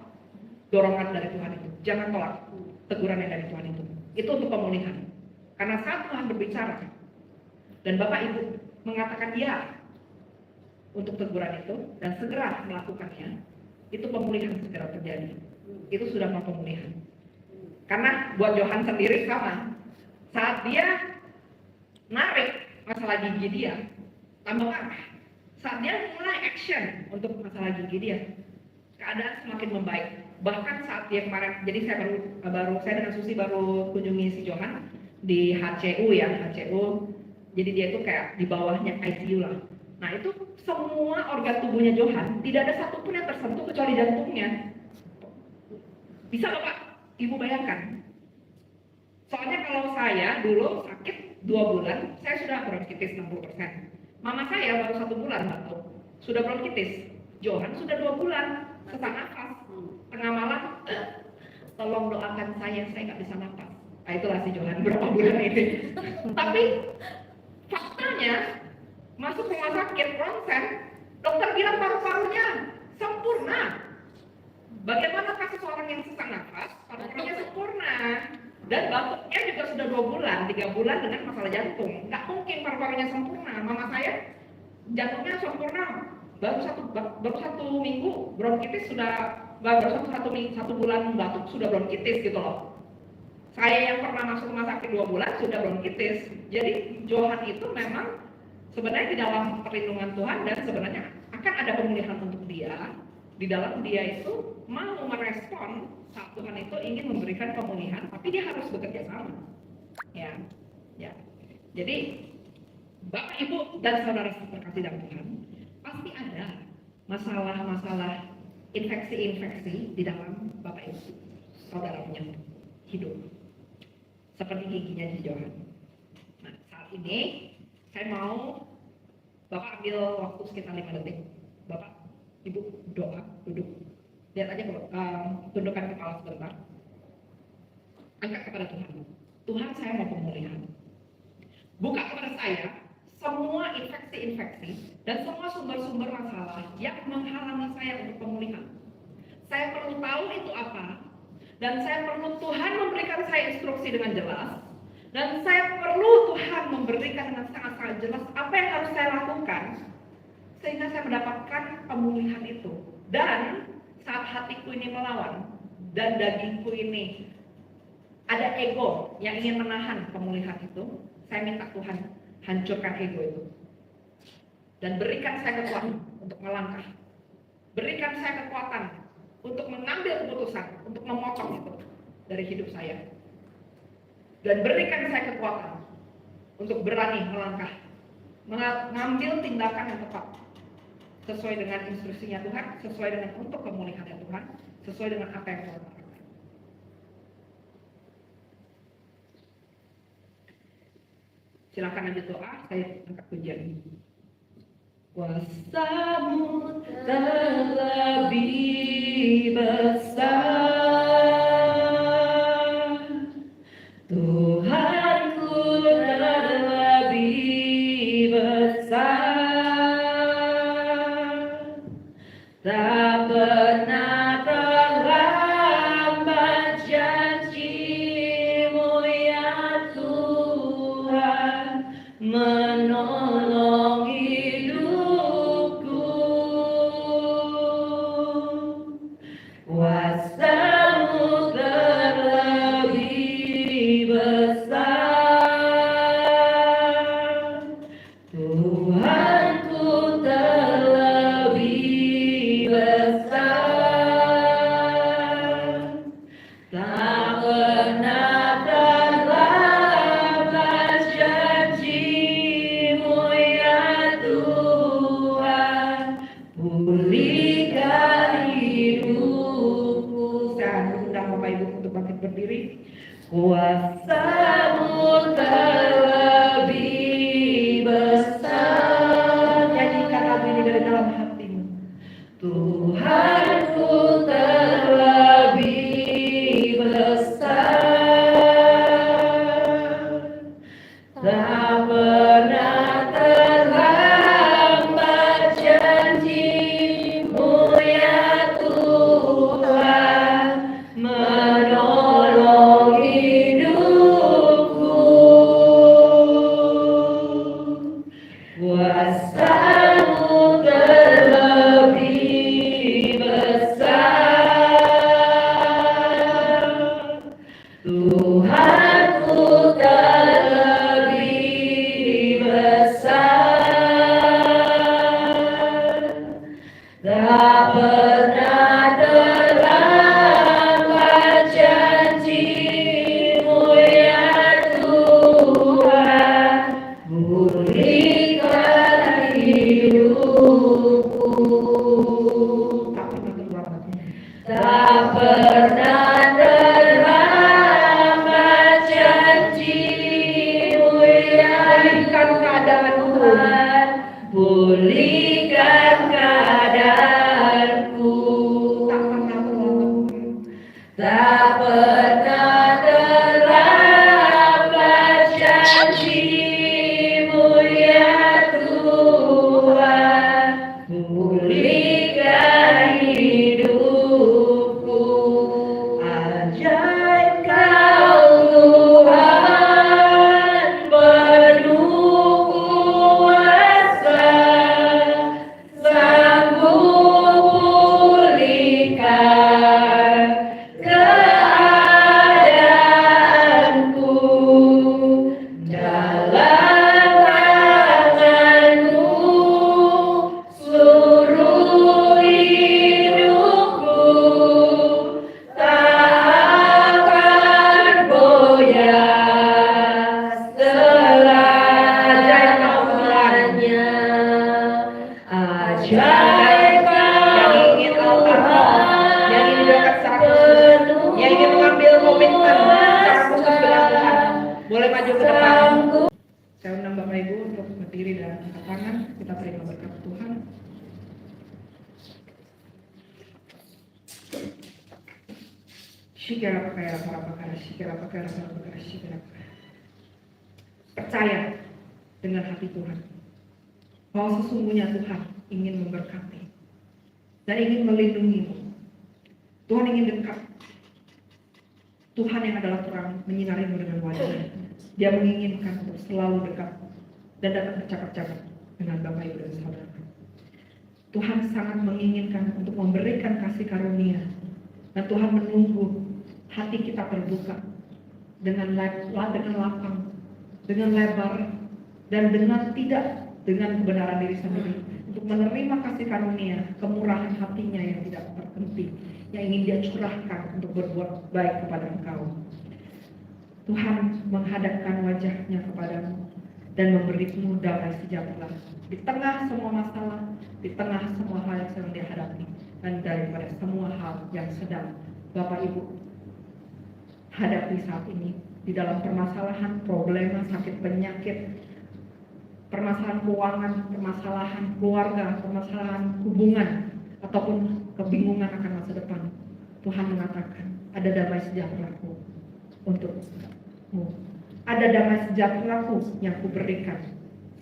dorongan dari Tuhan itu, jangan tolak teguran yang dari Tuhan itu. Itu untuk pemulihan. Karena saat Tuhan berbicara dan Bapak Ibu mengatakan ya untuk teguran itu dan segera melakukannya, itu pemulihan segera terjadi. Itu sudah mau pemulihan. Karena buat Johan sendiri sama. Saat dia narik masalah gigi dia, tambah parah. Saat dia mulai action untuk masalah gigi dia, keadaan semakin membaik. Bahkan saat dia kemarin, jadi saya dengan Susi baru kunjungi si Johan di HCU ya, HCU. Jadi dia itu kayak di bawahnya ICU lah. Nah itu semua organ tubuhnya Johan, tidak ada satupun yang tersentuh kecuali jantungnya. Bisa nggak Pak? Ibu bayangkan. Soalnya kalau saya dulu sakit 2 bulan, saya sudah bronkitis 60%. Mama saya baru 1 bulan batuk, sudah bronkitis. Johan sudah 2 bulan sesak nafas. Tengah malam, tolong doakan saya nggak bisa nafas. Nah, itulah si Johan berapa bulan ini. Tapi faktanya masuk rumah sakit ronsen, dokter bilang paru-parunya sempurna. Bagaimana seseorang yang sesak nafas, paru-parunya sempurna, dan batuknya juga sudah 2 bulan, 3 bulan dengan masalah jantung. Nggak mungkin paru-parunya sempurna. Mama saya jantungnya sempurna, baru satu minggu bronkitis sudah, baru satu bulan batuk sudah bronkitis gitu loh. Saya yang pernah masuk rumah sakit 2 bulan sudah bronkitis. Jadi Johan itu memang sebenarnya di dalam perlindungan Tuhan, dan sebenarnya akan ada pemulihan untuk dia. Di dalam dia itu mau merespon saat Tuhan itu ingin memberikan pemulihan, tapi dia harus bekerja sama. Ya. Jadi Bapak, Ibu, dan saudara terkasih dalam Tuhan, pasti ada masalah-masalah infeksi-infeksi di dalam Bapak Ibu saudara punya hidup. Seperti giginya di Johan. Nah, saat ini saya mau Bapak ambil waktu sekitar 5 detik. Bapak, Ibu doa, duduk. Lihat aja kalau tundukkan kepala sebentar. Angkat kepada Tuhan. Tuhan, saya mau pemulihan. Buka kepada saya semua infeksi-infeksi dan semua sumber-sumber masalah yang menghalangi saya untuk pemulihan. Saya perlu tahu itu apa, dan saya perlu Tuhan memberikan saya instruksi dengan jelas, dan saya perlu Tuhan memberikan dengan sangat-sangat jelas apa yang harus saya lakukan sehingga saya mendapatkan pemulihan itu. Dan saat hatiku ini melawan dan dagingku ini ada ego yang ingin menahan pemulihan itu, saya minta Tuhan hancurkan ego itu dan berikan saya kekuatan untuk melangkah, berikan saya kekuatan untuk mengambil keputusan, untuk memotong itu dari hidup saya, dan berikan saya kekuatan untuk berani melangkah, mengambil tindakan yang tepat sesuai dengan instruksinya Tuhan, sesuai dengan untuk pemulihannya Tuhan, sesuai dengan apa yang Tuhan lakukan. Silakan lanjut doa, saya angkat pujian. Kuasa-Mu terlebih besar, Tuhanku terlebih besar, tak pernah terlambat janji-Mu ya Tuhan, menolong hidupku. Kuasa-Mu terlebih besar, Tuhanku terlebih besar, tak pernah terlambat janji-Mu ya Tuhan, pulihkan hidupku. Saya undang Bapak Ibu untuk bangkit berdiri. Kuasa-Mu terlebih besar. Nyanyikan lagu ini dari dalam hatimu. Tuhanku terlebih besar, tak pernah terlambat janji-Mu ya Tuhan, menolong hidupku. berdiri dan angkat tangan, kita terima berkat Tuhan. Percaya dengan hati Tuhan bahwa sesungguhnya Tuhan ingin memberkati dan ingin melindungimu. Tuhan ingin dekat. Tuhan yang adalah terang menyinarimu dengan wajahnya. Dia menginginkan untuk selalu dekat dan datang bercakap-cakap dengan Bapak Ibu dan Saudara. Tuhan sangat menginginkan untuk memberikan kasih karunia, dan Tuhan menunggu hati kita terbuka dengan lapang, dengan lebar, dan dengan kebenaran diri sendiri untuk menerima kasih karunia, kemurahan hatinya yang tidak terhenti, yang ingin Dia curahkan untuk berbuat baik kepada engkau. Tuhan menghadapkan wajahnya kepadamu dan memberimu damai sejahtera di tengah semua masalah, di tengah semua hal yang sedang dihadapi, dan daripada semua hal yang sedang Bapak Ibu hadapi saat ini, di dalam permasalahan, problema, sakit, penyakit, permasalahan keuangan, permasalahan keluarga, permasalahan hubungan, ataupun kebingungan akan masa depan. Tuhan mengatakan, ada damai sejahtera-Ku untukmu. Ada damai sejahtera-Ku yang Kuberikan,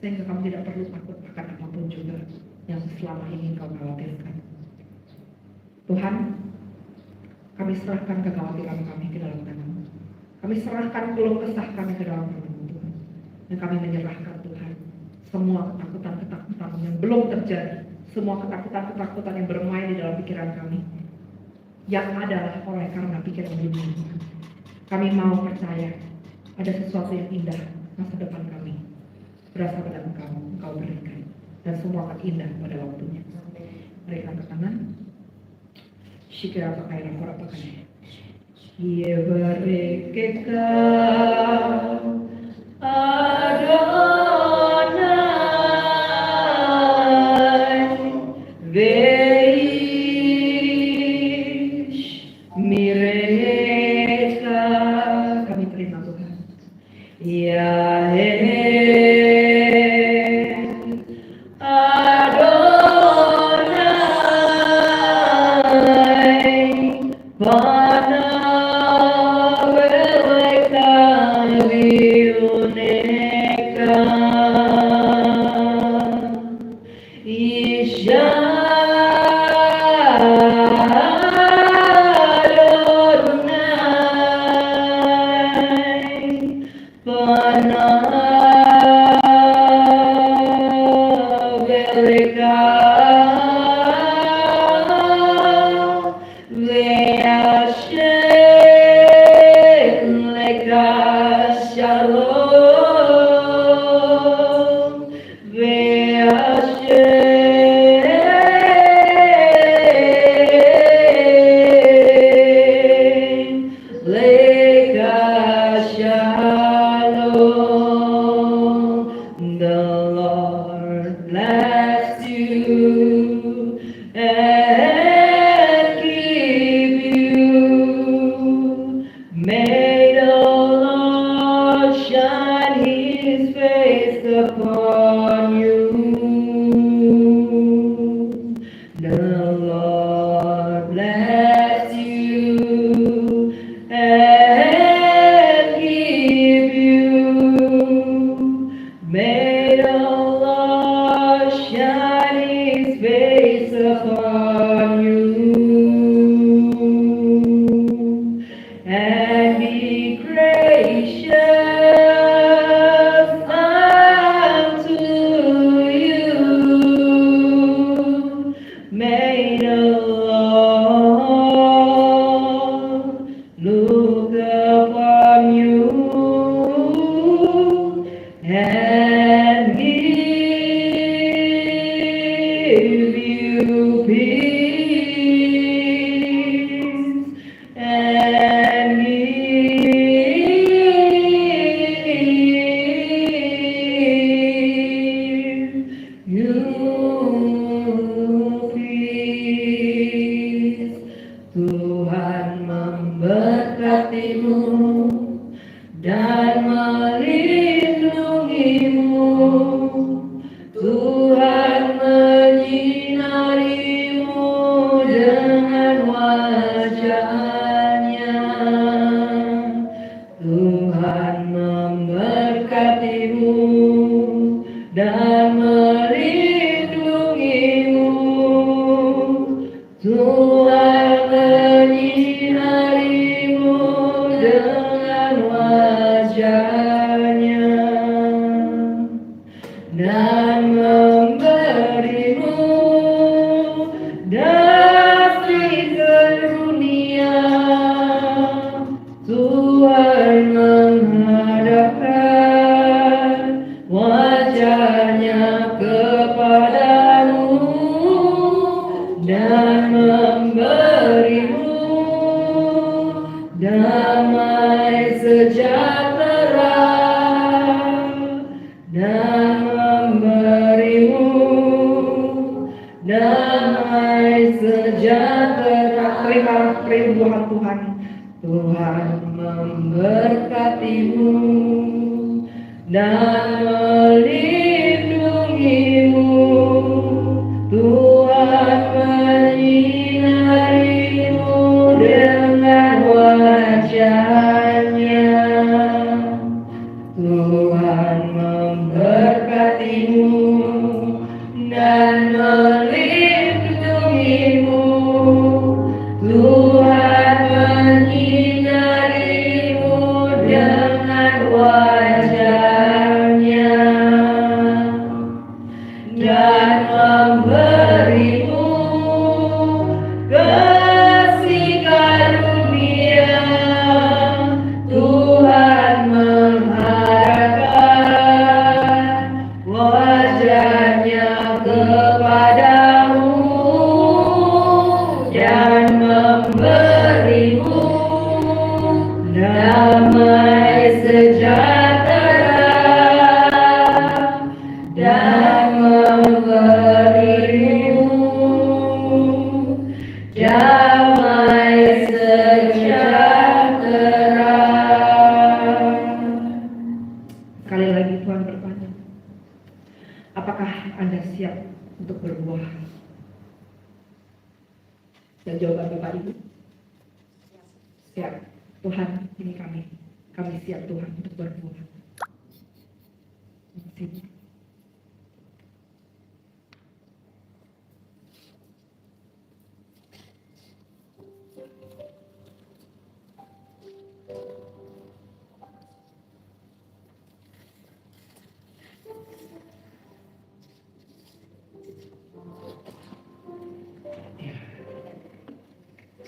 sehingga kamu tidak perlu takut akan apapun juga yang selama ini kau khawatirkan. Tuhan, kami serahkan kekhawatiran kami ke dalam tangan-Mu. Kami serahkan keluh kesah kami ke dalam tangan-Mu, Tuhan. Dan kami menyerahkan, Tuhan, semua ketakutan-ketakutan yang belum terjadi, semua ketakutan-ketakutan yang bermain di dalam pikiran kami, yang adalah oleh karena pikiran dunia. Kami mau percaya ada sesuatu yang indah masa depan kami berasal dari Engkau berikan, dan semua akan indah pada waktunya. Mari kita angkat tangan. Shikira pakai rapor pakai. Yevarekeka Adonai Veish Mireka. Kami terima Tuhan. Yahweh dan melindungimu Tuhan memberkatimu dan melindungimu. Tuhan menyinarimu dengan wajah-Nya dan memberimu damai sedunia. Tuhan menghadapkan wajah-Nya kepadamu dan memberimu damai sejahtera dan memberimu damai sejahtera. Terima kerinduan Tuhan. Tuhan memberkatimu dan melindungimu. Tuhan menyinarimu dengan wajah-Nya. Tuhan memberkatimu dan melindungimu. Tuhan menyinarimu dengan wajah-Nya dan memberimu kasih karunia. Tuhan menghadapkan wajah-Nya kepadamu dan memberimu damai sejahtera dan memberimu damai sejahtera. Sekali lagi Tuhan bertanya, apakah Anda siap untuk berbuah? Dan jawaban Bapak Ibu, siap. Tuhan, ini kami siap Tuhan untuk berbuah. Terima kasih.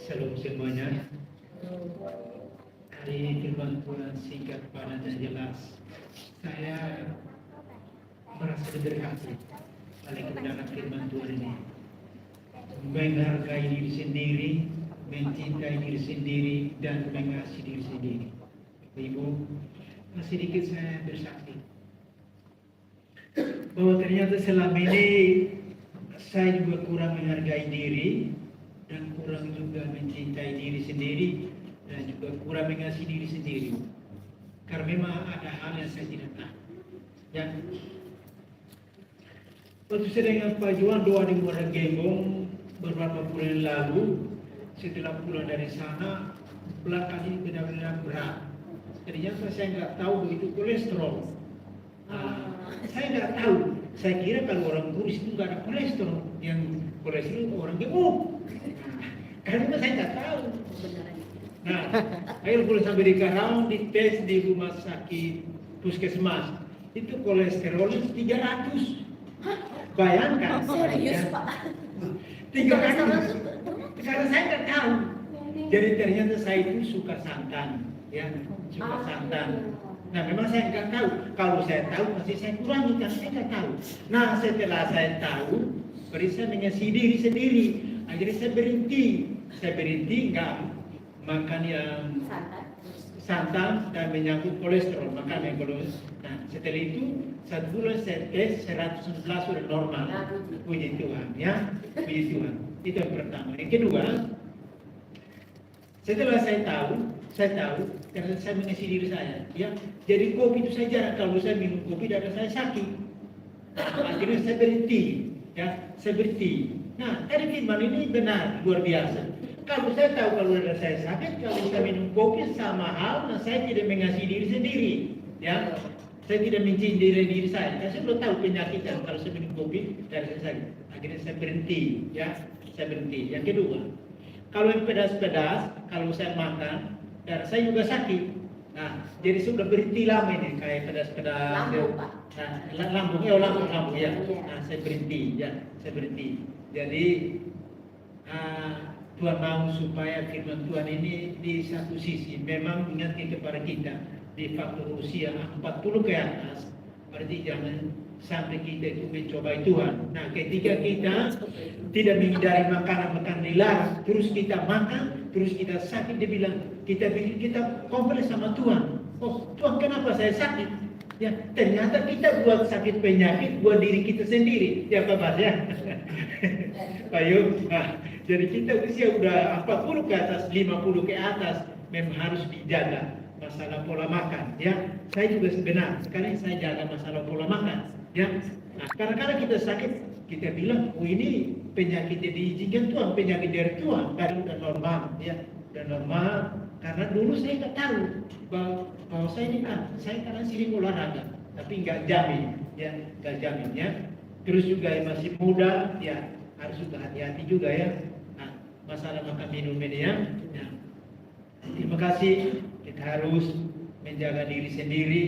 Shalom semuanya. Hari ini firman Tuhan singkat, padat dan jelas. Saya merasa diberkati oleh kebenaran firman Tuhan ini. Menghargai diri sendiri, mencintai diri sendiri, dan mengasihi diri sendiri. Ibu, sedikit saya bersaksi bahwa ternyata selama ini saya juga kurang menghargai diri dan kurang juga mencintai diri sendiri dan juga kurang mengasihi diri sendiri. Karena memang ada hal yang saya tidak tahu. Ya. Waktu saya dengan Pak Johan doa di Muara Gembong beberapa bulan lalu, setelah pulang dari sana, belakang ini benar-benar berat. Ternyata saya nggak tahu begitu kolesterol. Saya nggak tahu. Saya kira kalau orang kurus itu nggak ada kolesterol. Yang kolesterol orang gemuk. Karena saya nggak tahu. Nah, akhirnya boleh sampai di Karawang dites di rumah sakit puskesmas. Itu kolesterolnya 300. Bayangkan. Serius Pak? 300. Karena saya nggak tahu. Jadi ternyata saya itu suka santan, ya, suka santan. Nah, memang saya nggak tahu. Kalau saya tahu, pasti saya kurangi. Karena saya nggak tahu. Nah, setelah saya tahu, berarti saya mengasihi diri sendiri. Akhirnya saya berhenti nggak makan yang santan dan menyangkut kolesterol, makan yang kolesterol. Nah, setelah itu 1 bulan saya tes 111 sudah normal. Puji Tuhan, ya, puji Tuhan. Itu yang pertama. Yang kedua, setelah saya tahu karena saya mengasihi diri saya, ya. Jadi kopi itu saya jarang. Kalau saya minum kopi, dada saya sakit. Nah, akhirnya saya berhenti, ya, saya berhenti. Nah, tadi firman ini benar, luar biasa. kalau saya tahu kalau ada saya sakit, kalau saya minum kopi sama hal, nah saya tidak mengasihi diri sendiri, ya. Saya tidak mencintai diri saya. Saya sudah tahu penyakitnya kalau saya minum kopi dan saya sakit. Akhirnya saya berhenti, ya. Saya berhenti. Yang kedua, kalau yang pedas-pedas, kalau saya makan, darah saya juga sakit. Nah, jadi sudah berhenti lama ini kayak pedas-pedas. Lambung, Pak. Nah, lambung ya. Nah, saya berhenti, ya. Saya berhenti. Jadi Tuhan mau supaya firman Tuhan ini di satu sisi memang mengingatkan kepada kita di faktor usia 40 ke atas, berarti jangan sampai kita itu mencobai Tuhan. Nah, ketika kita tidak menghindari makanan-makanan dilarang, terus kita makan, terus kita sakit, dia bilang, kita komplain sama Tuhan. Oh, Tuhan kenapa saya sakit? Ya, ternyata kita buat sakit penyakit buat diri kita sendiri. Ya, Pak Bas, ya. Pak Yus, nah, jadi kita usia udah 40 ke atas, 50 ke atas, memang harus dijaga masalah pola makan, ya. Saya juga sebenarnya sekarang saya jaga masalah pola makan, ya. Nah, kadang-kadang kita sakit, kita bilang, oh ini penyakit yang diizinkan Tuhan, penyakit dari Tuhan, kan udah normal, ya, udah normal. Karena dulu saya nggak tahu bahwa saya ini kan, saya kadang sering olahraga, tapi nggak jamin, ya, nggak jamin, ya. Terus juga yang masih muda, ya, harus juga hati-hati juga, ya. Nah, masalah makan minum ini, ya. Terima kasih. Kita harus menjaga diri sendiri,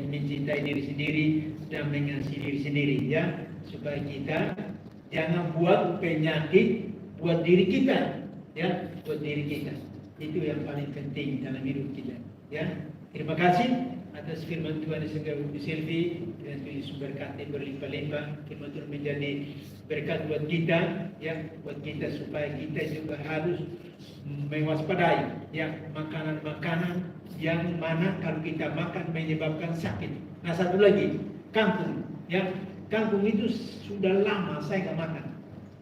mencintai diri sendiri, dan mengasihi diri sendiri, ya, supaya kita jangan buat penyakit buat diri kita, ya, buat diri kita. Itu yang paling penting dalam hidup kita, ya. Terima kasih atas firman Tuhan di segala bukti Silvi, dan Tuhan berkati berlimpah-limpah. Firman Tuhan menjadi berkat buat kita, ya, buat kita supaya kita juga harus mewaspadai, ya, makanan-makanan yang mana kalau kita makan menyebabkan sakit. Nah, satu lagi, kangkung, ya, kangkung itu sudah lama saya nggak makan,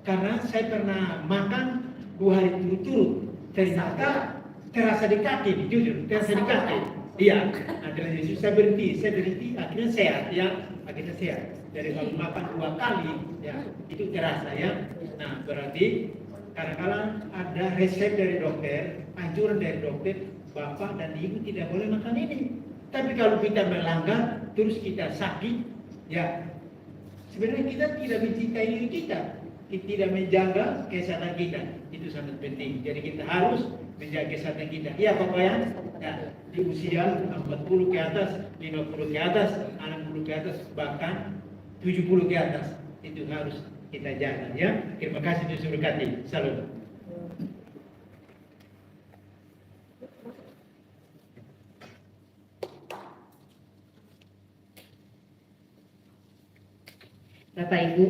karena saya pernah makan 2 hari turut-turut, ternyata terasa di kaki, jujur, terasa di kaki. Iya, akhirnya Yesus saya berhenti, akhirnya sehat, ya, akhirnya sehat. Dari waktu makan 2 kali, ya, itu terasa, ya. Nah, berarti kadang-kadang ada resep dari dokter, anjuran dari dokter, bapak dan ibu tidak boleh makan ini. Tapi kalau kita melanggar, terus kita sakit, ya, sebenarnya kita tidak mencintai diri kita, tidak menjaga kesehatan kita. Itu sangat penting. Jadi kita harus menjaga kesehatan kita. Iya, Bapak, ya. Nah, di usia 40 ke atas, 50 ke atas, 60 ke atas, bahkan 70 ke atas, itu harus kita jaga, ya. Terima kasih Tuhan berkati. Salam. Bapak Ibu,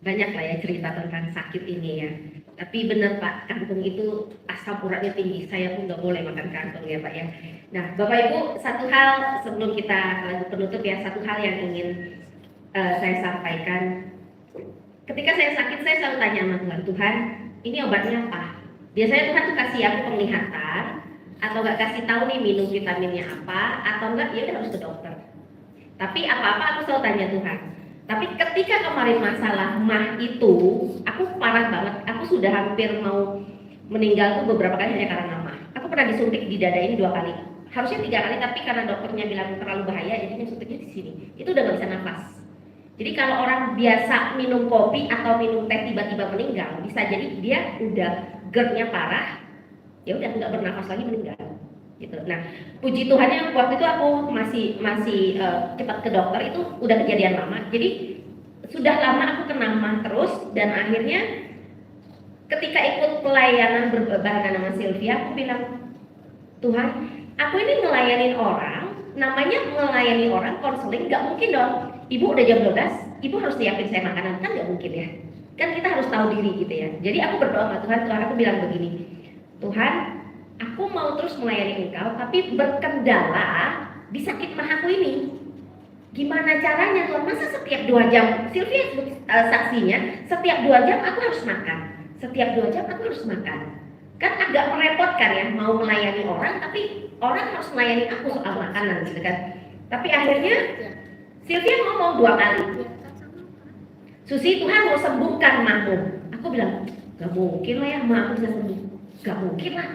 banyak lah ya cerita tentang sakit ini, ya. Tapi benar Pak, kangkung itu asam uratnya tinggi. Saya pun nggak boleh makan kangkung, ya Pak, ya. Nah, Bapak Ibu, satu hal sebelum kita lagu penutup, ya, satu hal yang ingin saya sampaikan. Ketika saya sakit, saya selalu tanya sama Tuhan, Tuhan, ini obatnya apa? Biasanya Tuhan tuh kasih aku penglihatan, atau nggak kasih tahu nih minum vitaminnya apa, atau enggak, ya udah harus ke dokter. Tapi apa-apa aku selalu tanya Tuhan. Tapi ketika kemarin masalah mah itu, aku parah banget. Aku sudah hampir mau meninggal tuh beberapa kali hanya karena mah. Aku pernah disuntik di dada ini 2 kali. Harusnya 3 kali, tapi karena dokternya bilang terlalu bahaya, jadi suntiknya di sini. Itu udah nggak bisa nafas. Jadi kalau orang biasa minum kopi atau minum teh tiba-tiba meninggal, bisa jadi dia udah GERD-nya parah, ya udah nggak bernafas lagi meninggal. Gitu. Nah, puji Tuhannya waktu itu aku masih cepat ke dokter, itu udah kejadian lama. Jadi sudah lama aku kena mah terus, dan akhirnya ketika ikut pelayanan berbarengan sama Sylvia, aku bilang, Tuhan, aku ini ngelayanin orang, namanya melayani orang, konseling, nggak mungkin dong. Ibu udah jam 12, ibu harus siapin saya makanan, kan nggak mungkin, ya. Kan kita harus tahu diri gitu, ya. Jadi aku berdoa sama Tuhan, aku bilang begini, Tuhan, aku mau terus melayani Engkau, tapi berkendala di sakit mah aku ini. Gimana caranya Tuhan? Masa setiap 2 jam, Sylvia saksinya, setiap 2 jam aku harus makan. Setiap 2 jam aku harus makan. Kan agak merepotkan, ya, mau melayani orang, tapi orang harus melayani aku soal makanan, gitu kan. Tapi akhirnya Sylvia ngomong 2 kali, Susi, Tuhan mau sembuhkan mahmu. Aku bilang, Gak mungkin lah ya emak aku bisa sembuh. Gak mungkin lah.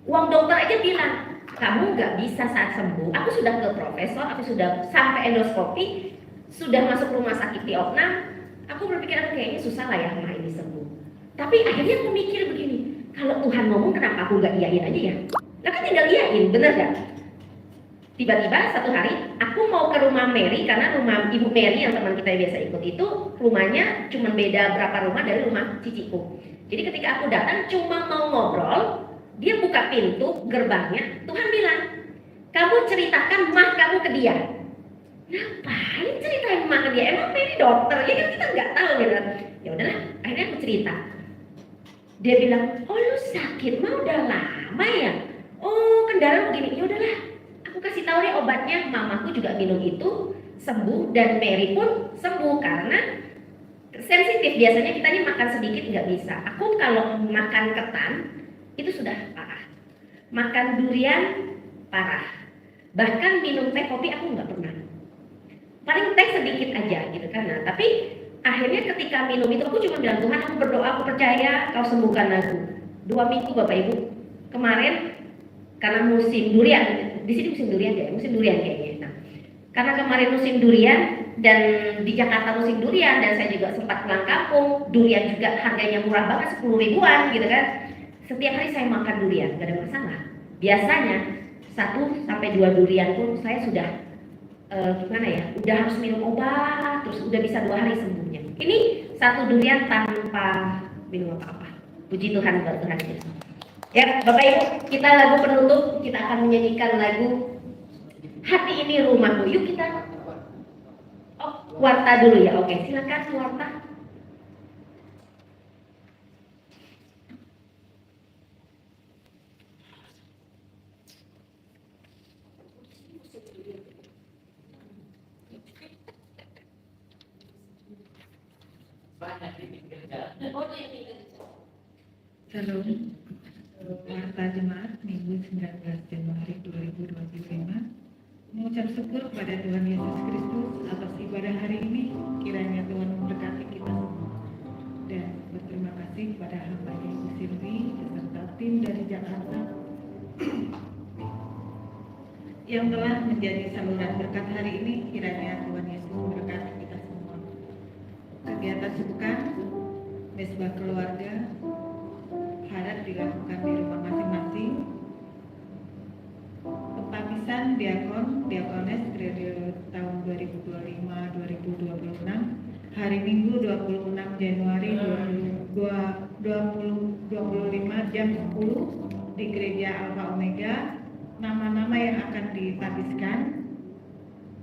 Uang dokter aja bilang, kamu gak bisa saat sembuh. Aku sudah ke profesor, aku sudah sampai endoskopi, sudah masuk rumah sakit di Oknam. Aku berpikir kayaknya susah lah ya emak ini sembuh. Tapi akhirnya aku mikir begini, kalau Tuhan ngomong kenapa aku gak iyain aja ya? Lah kan tinggal iyain, bener gak? Tiba-tiba satu hari aku mau ke rumah Mary karena rumah Ibu Mary yang teman kita yang biasa ikut itu rumahnya cuma beda berapa rumah dari rumah ciciku. Jadi ketika aku datang cuma mau ngobrol, dia buka pintu gerbangnya, Tuhan bilang, kamu ceritakan mah kamu ke dia. Ngapain ceritain mah ke dia? Emang Mary dokter? Ya kan kita nggak tahu gitu. Ya udahlah, akhirnya aku cerita. Dia bilang, oh lu sakit mah udah lama ya? Oh kendaraan begini, ya udahlah. Aku kasih tahu deh obatnya, mamaku juga minum itu sembuh dan Mary pun sembuh karena sensitif. Biasanya kita ini makan sedikit nggak bisa. Aku kalau makan ketan itu sudah parah. Makan durian parah. Bahkan minum teh kopi aku nggak pernah. Paling teh sedikit aja gitu kan. Nah, tapi akhirnya ketika minum itu aku cuma bilang, Tuhan aku berdoa, aku percaya kau sembuhkan aku. 2 minggu Bapak Ibu kemarin karena musim durian, di sini musim durian ya, musim durian kayaknya. Nah, karena kemarin musim durian dan di Jakarta musim durian dan saya juga sempat pulang kampung, durian juga harganya murah banget 10 ribuan gitu kan. Setiap hari saya makan durian, gak ada masalah. Biasanya 1 sampai 2 durian pun saya sudah gimana ya, udah harus minum obat, terus udah bisa 2 hari sembuhnya. Ini 1 durian tanpa minum apa-apa. Puji Tuhan buat Tuhan Yesus. Ya, Bapak Ibu, kita lagu penutup, kita akan menyanyikan lagu Hati Ini Rumahku. Yuk kita. Oh, warta dulu ya. Oke, silakan warta. Shalom. Warta Jemaat Minggu 19 Januari 2025. Mengucap syukur kepada Tuhan Yesus Kristus atas ibadah hari ini. Kiranya Tuhan memberkati kita semua. Dan berterima kasih kepada hamba Ibu Silvi beserta tim dari Jakarta yang telah menjadi saluran berkat hari ini. Kiranya Tuhan Yesus memberkati kita semua. Kegiatan sepekan mesbah keluarga harap dilakukan di rumah masing-masing. Pembaptisan diakon, diakones periode tahun 2025-2026 hari Minggu 26 Januari 2025 jam 10 di Gereja Alpha Omega. Nama-nama yang akan ditabiskan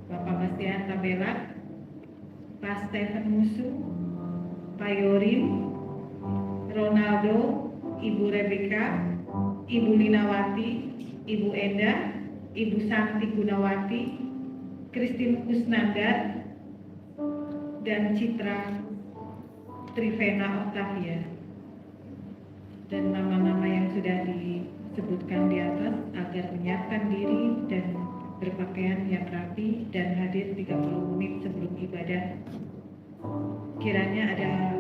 Bapak Bastian Tabelak, Pak Stephen Musu, Pak Yorim, Ronaldo, Ibu Rebecca, Ibu Linawati, Ibu Enda, Ibu Santi Gunawati, Christine Kusnandar, dan Citra Trivena Octavia. Dan nama-nama yang sudah disebutkan di atas agar menyiapkan diri dan berpakaian yang rapi dan hadir 30 menit sebelum ibadah. Kiranya ada,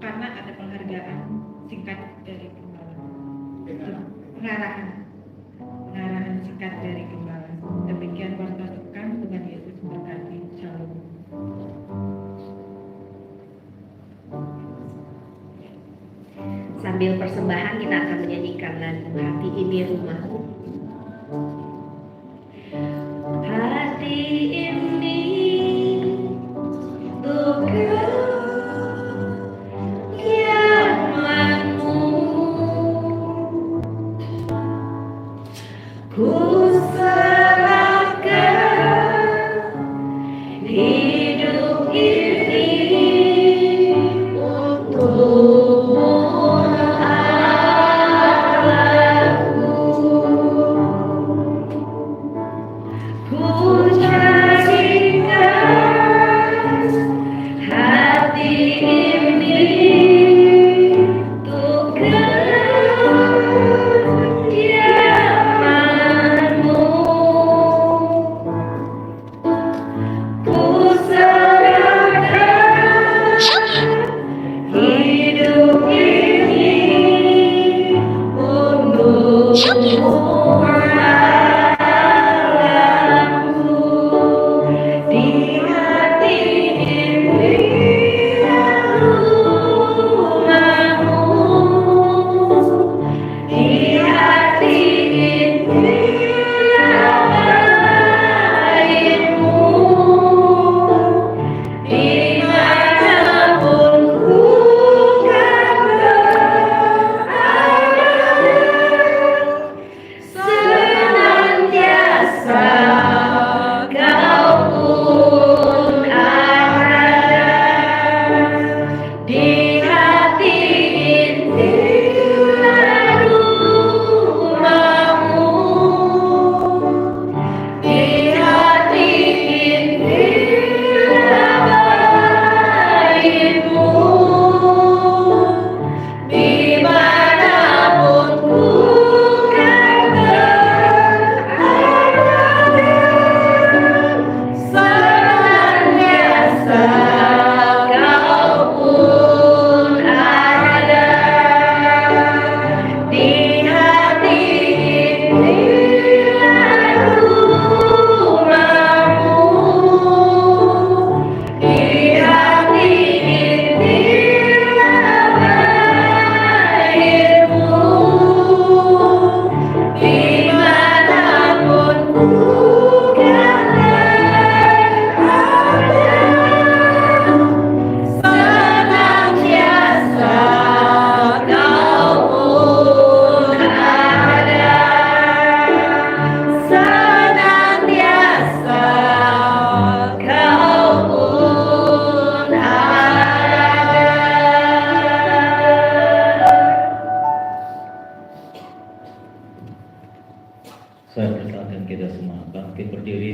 karena ada penghargaan singkat dari Gembala. Pengarahan singkat dari Gembala. Demikian warta sepekan. Tuhan Yesus memberkati. Shalom. Sambil persembahan kita akan menyanyikan lagu Hati Ini Rumahku. Hati ini untuk kediamanmu, ku serahkan hidup ini untukmu, Allahku.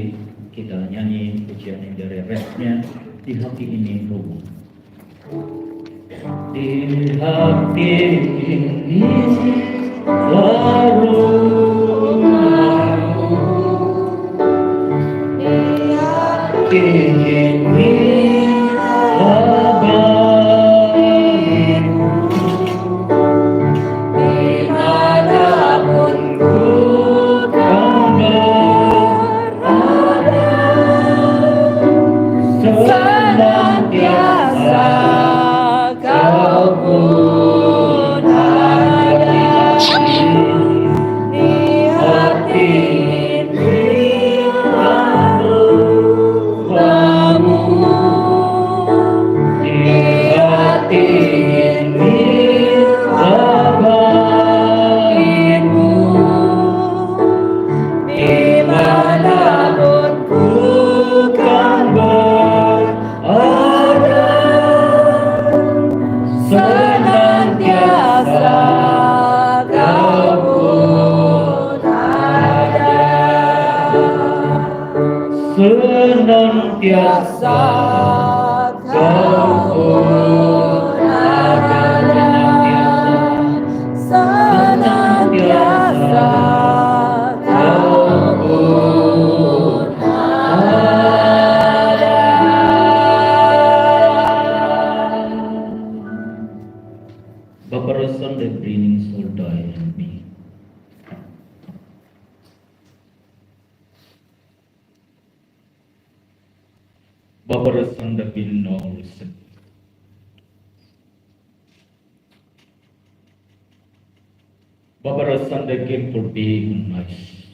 mari kita nyanyi pujian yang dari refnya, di hati ini rumah. Di hati ini baru di hati ini abadimu, dimanapun ku kan berada, senantiasa kau pun ada di hati ini rumahmu, di hati ini abadimu, dimanapun ku kan berada, senantiasa kau pun ada, senantiasa kau pun ada, senantiasa kau pun ada. Bapa Rasul the bringing soul die in me. Bapa Rasul the bin Olsen. Bapa Rasul the game for being nice.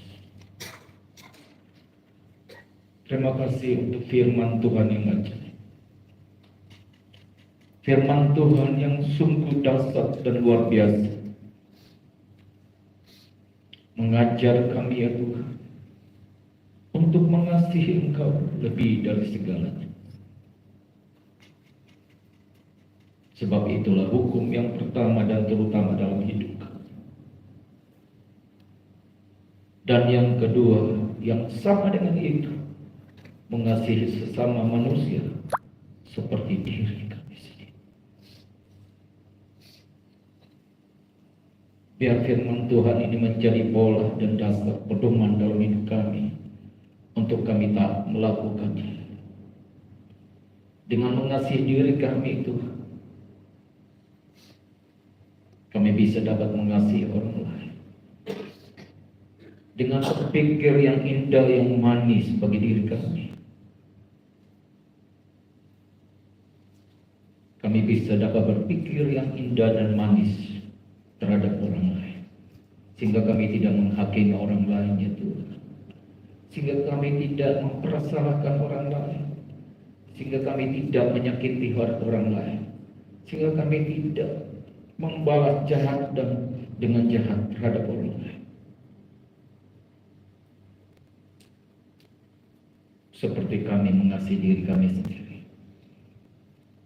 Terima kasih untuk firman Tuhan yang ajaib. Firman Tuhan yang sungguh dahsyat dan luar biasa, mengajar kami ya Tuhan untuk mengasihi Engkau lebih dari segalanya. Sebab itulah hukum yang pertama dan terutama dalam hidup kami. Dan yang kedua yang sama dengan itu, mengasihi sesama manusia seperti diri kami sendiri. Biar firman Tuhan ini menjadi pola dan dasar pedoman dalam hidup kami, untuk kami tak melakukannya. Dengan mengasihi diri kami itu, kami bisa dapat mengasihi orang lain. Dengan berpikir yang indah, yang manis bagi diri kami, kami bisa dapat berpikir yang indah dan manis terhadap orang lain, sehingga kami tidak menghakimi orang lain ya Tuhan, sehingga kami tidak mempersalahkan orang lain, sehingga kami tidak menyakiti hati orang lain, sehingga kami tidak membalas jahat dan dengan jahat terhadap orang lain. Seperti kami mengasihi diri kami sendiri.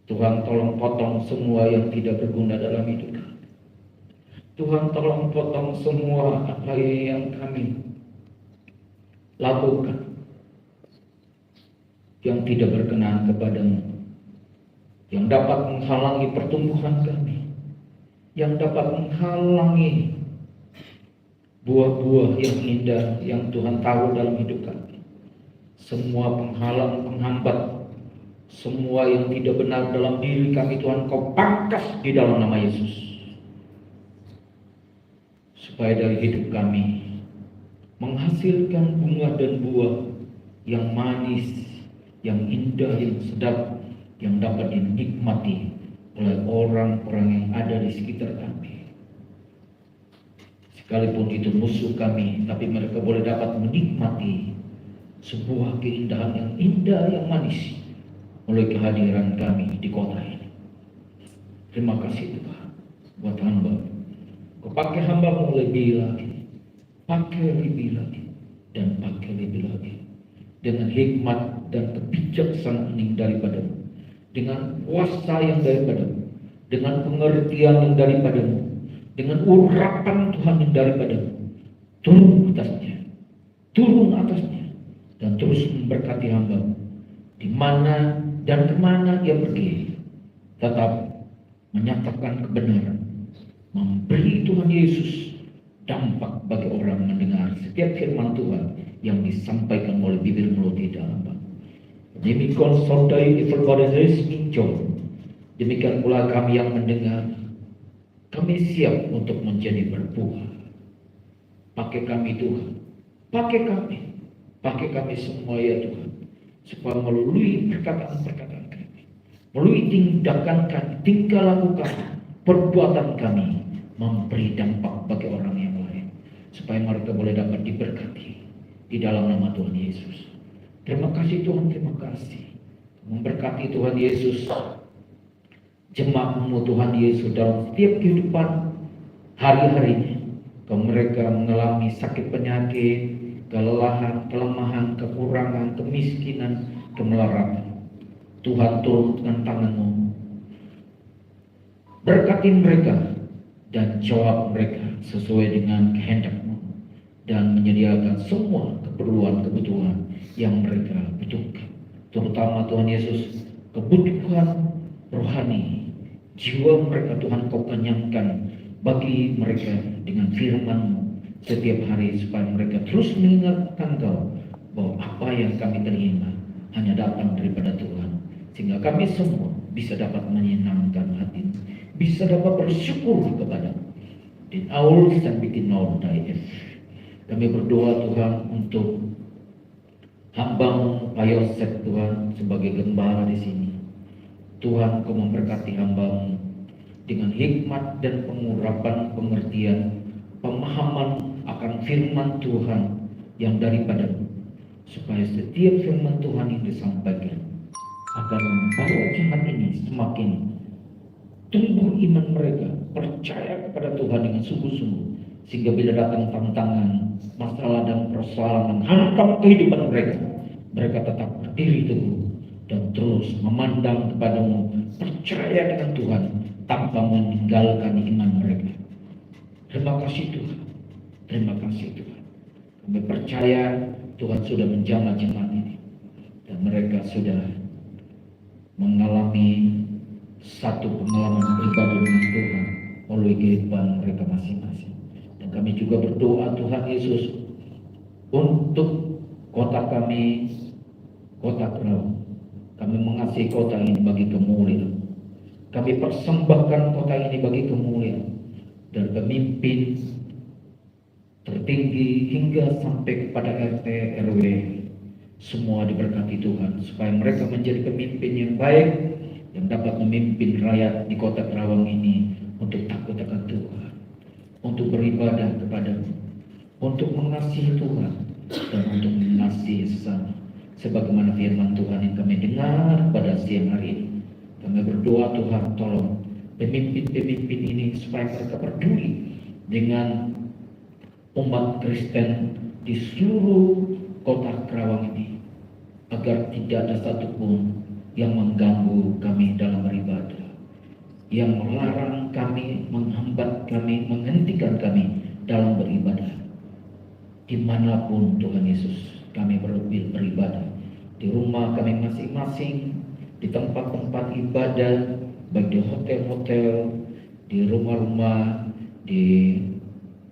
Tuhan tolong potong semua yang tidak berguna dalam hidup kami. Tuhan tolong potong semua apa yang kami lakukan yang tidak berkenan kepadamu, yang dapat menghalangi pertumbuhan kami, yang dapat menghalangi buah-buah yang indah yang Tuhan tahu dalam hidup kami. Semua penghalang, penghambat, semua yang tidak benar dalam diri kami, Tuhan Kau pangkas di dalam nama Yesus. Supaya dari hidup kami menghasilkan bunga dan buah yang manis, yang indah, yang sedap, yang dapat dinikmati oleh orang-orang yang ada di sekitar kami. Sekalipun itu musuh kami, tapi mereka boleh dapat menikmati sebuah keindahan yang indah, yang manis oleh kehadiran kami di kota ini. Terima kasih Tuhan buat hamba. Kau pakai hamba lebih lagi, pakai lebih lagi, dan pakai lebih lagi, dengan hikmat dan kebijaksanaan yang daripadamu, dengan kuasa yang daripadamu, dengan pengertian yang daripadamu, dengan urapan Tuhan yang daripadamu. Turun atasnya, dan terus memberkati hamba di mana dan kemana ia pergi, tetap menyatakan kebenaran, memberi Tuhan Yesus dampak bagi orang mendengar setiap firman Tuhan yang disampaikan oleh bibir mulut kita. Demikian saudari everybody listening joy. Demikian pula kami yang mendengar, kami siap untuk menjadi berbuah. Pakai kami Tuhan, pakai kami semua ya Tuhan, supaya melalui perkataan-perkataan kami, melalui tindakan kami, tingkah laku kami, perbuatan kami, memberi dampak bagi orang yang lain, supaya mereka boleh dapat diberkati di dalam nama Tuhan Yesus. Terima kasih Tuhan, terima kasih. Memberkati Tuhan Yesus jemaat-Mu Tuhan Yesus dalam setiap kehidupan hari-harinya. Kalau mereka mengalami sakit penyakit, kelelahan, kelemahan, kekurangan, kemiskinan, kemelaratan, Tuhan turun dengan tangan-Mu, berkati mereka dan jawab mereka sesuai dengan kehendak-Mu, dan menyediakan semua keperluan-kebutuhan yang mereka butuhkan. Terutama Tuhan Yesus, kebutuhan rohani jiwa mereka Tuhan Kau kenyangkan bagi mereka dengan firman-Mu setiap hari, supaya mereka terus mengingatkan Kau bahwa apa yang kami terima hanya datang daripada Tuhan, sehingga kami semua bisa dapat menyenangkan hati, bisa dapat bersyukur kepada in our and bikin our day. Kami berdoa Tuhan untuk hamba-Mu Pak Yosef Tuhan sebagai gembala di sini. Tuhan Kau memberkati hamba-Mu dengan hikmat dan pengurapan pengertian, pemahaman akan firman Tuhan yang daripada-Mu, supaya setiap firman Tuhan yang disampaikan akan membawa jemaat ini semakin tumbuh iman mereka, percaya kepada Tuhan dengan sungguh-sungguh, sehingga bila datang tantangan, masalah dan persoalan menghantam kehidupan mereka, mereka tetap berdiri teguh dan terus memandang kepada-Mu, percaya dengan Tuhan tanpa meninggalkan iman mereka. Terima kasih Tuhan, terima kasih Tuhan. Kami percaya Tuhan sudah menjamah jemaat ini, dan mereka sudah mengalami satu pengalaman pribadi dengan Tuhan melalui kehidupan mereka masing-masing. Dan kami juga berdoa Tuhan Yesus untuk kota kami, kota Kerawang. Kami mengasihi kota ini bagi kemuliaan. Kami persembahkan kota ini bagi kemuliaan, dan pemimpin tertinggi hingga sampai kepada RT RW semua diberkati Tuhan, supaya mereka menjadi pemimpin yang baik yang dapat memimpin rakyat di kota Kerawang ini untuk takut akan Tuhan, untuk beribadah kepada-Mu, untuk mengasihi Tuhan, dan untuk mengasihi sesama, sebagaimana firman Tuhan yang kami dengar pada siang hari ini. Kami berdoa Tuhan, tolong pemimpin-pemimpin ini supaya mereka peduli dengan umat Kristen di seluruh kota Kerawang ini, agar tidak ada satupun yang mengganggu kami dalam beribadah, yang melarang kami, menghambat kami, menghentikan kami dalam beribadah. Dimanapun Tuhan Yesus kami beribadah, di rumah kami masing-masing, di tempat-tempat ibadah, baik di hotel-hotel, di rumah-rumah, di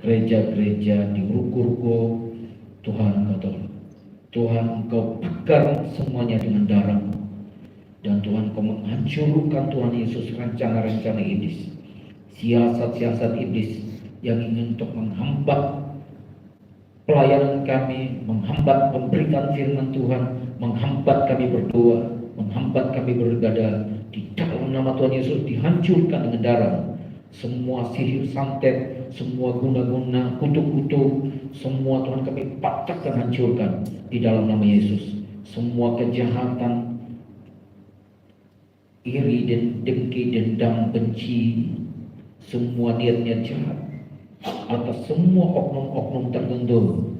gereja-gereja, di ruko-ruko, Tuhan Engkau tolong. Tuhan Engkau pegang semuanya dengan darah-Mu, dan Tuhan Engkau menghancurkan Tuhan Yesus rencana-rencana iblis, siasat-siasat iblis yang ingin untuk menghambat pelayanan kami, menghambat pemberitaan firman Tuhan, menghambat kami berdoa, menghambat kami beribadah. Di dalam nama Tuhan Yesus dihancurkan dengan darah. Semua sihir santet, semua guna-guna, kutuk-kutuk, semua Tuhan kami patahkan, hancurkan di dalam nama Yesus. Semua kejahatan, iri dan dengki, dendam, benci, semua niat-niat jahat atas semua oknum-oknum tertentu,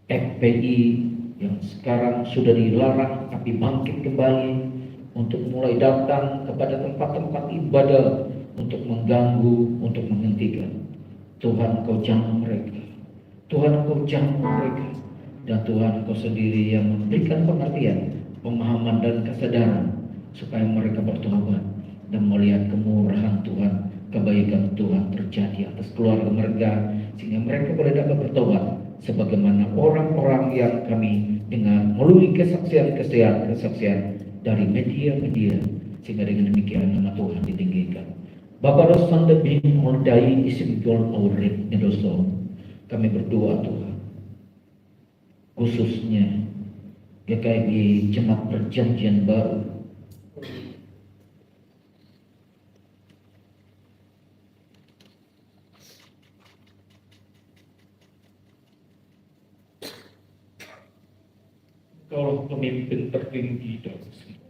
FPI yang sekarang sudah dilarang tapi bangkit kembali untuk mulai datang kepada tempat-tempat ibadah untuk mengganggu, untuk menghentikan. Tuhan Engkau jamah mereka, Tuhan Engkau jamah mereka, Dan Tuhan Engkau sendiri yang memberikan pengertian, pemahaman dan kesadaran supaya mereka bertobat dan melihat kemurahan Tuhan, kebaikan Tuhan terjadi atas keluarga mereka, sehingga mereka boleh dapat bertobat sebagaimana orang-orang yang kami dengar melalui kesaksian dari media-media, sehingga dengan demikian nama Tuhan ditinggikan. Bapa dosan debin ordai isim gol aurip nedoso. Kami berdoa Tuhan, khususnya GKI Jemaat Perjanjian Baru, Engkau pemimpin tertinggi dalam semua.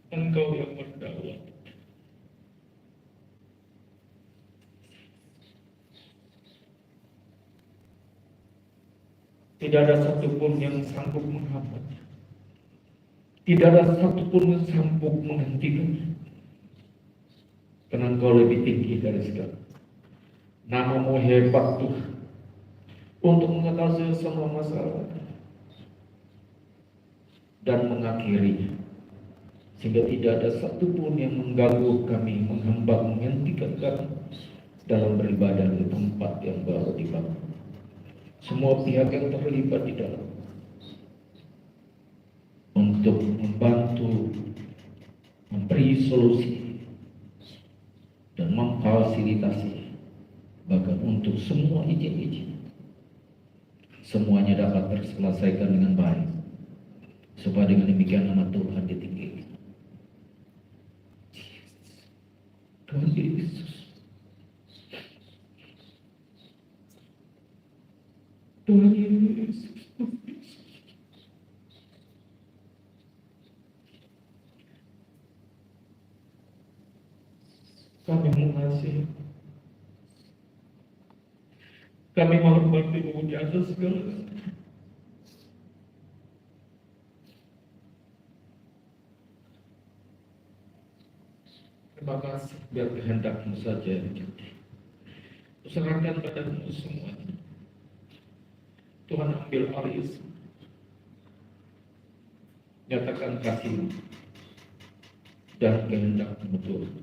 Engkau yang berdaulat. Tidak ada satupun yang sanggup menghambatnya. Tidak ada satupun yang sanggup menghentikannya. Karena Engkau lebih tinggi dari segala. Namamu hebat Tuhan untuk mengatasi semua masalah dan mengakhirinya, sehingga tidak ada satupun yang mengganggu kami, menghambat, menghentikan kami dalam beribadah di tempat yang baru dibangun. Semua pihak yang terlibat di dalam untuk membantu, memberi solusi dan memfasilitasi, bahkan untuk semua izin-izin, semuanya dapat terselesaikan dengan baik, supaya dengan demikian nama Tuhan ditinggikan. Tuhan Yesus, Tuhan Yesus, kami mengasihi, kami menghormati-Mu di atas segala. Terima kasih, biar kehendak-Mu saja yang jadi. Serahkan padamu semuanya. Tuhan ambil alih semua. Nyatakan kasih dan kehendak-Mu Tuhan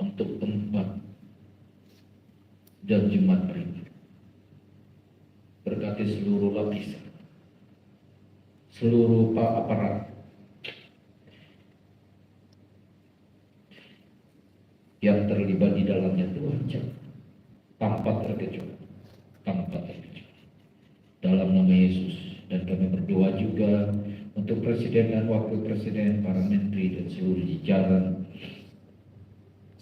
untuk tempat dan jemaat mereka. Berkati seluruh lapisan, seluruh aparat yang terlibat di dalamnya Tuhan, tanpa terkecuali, dalam nama Yesus. Dan kami berdoa juga untuk Presiden dan Wakil Presiden, para menteri dan seluruh jajaran,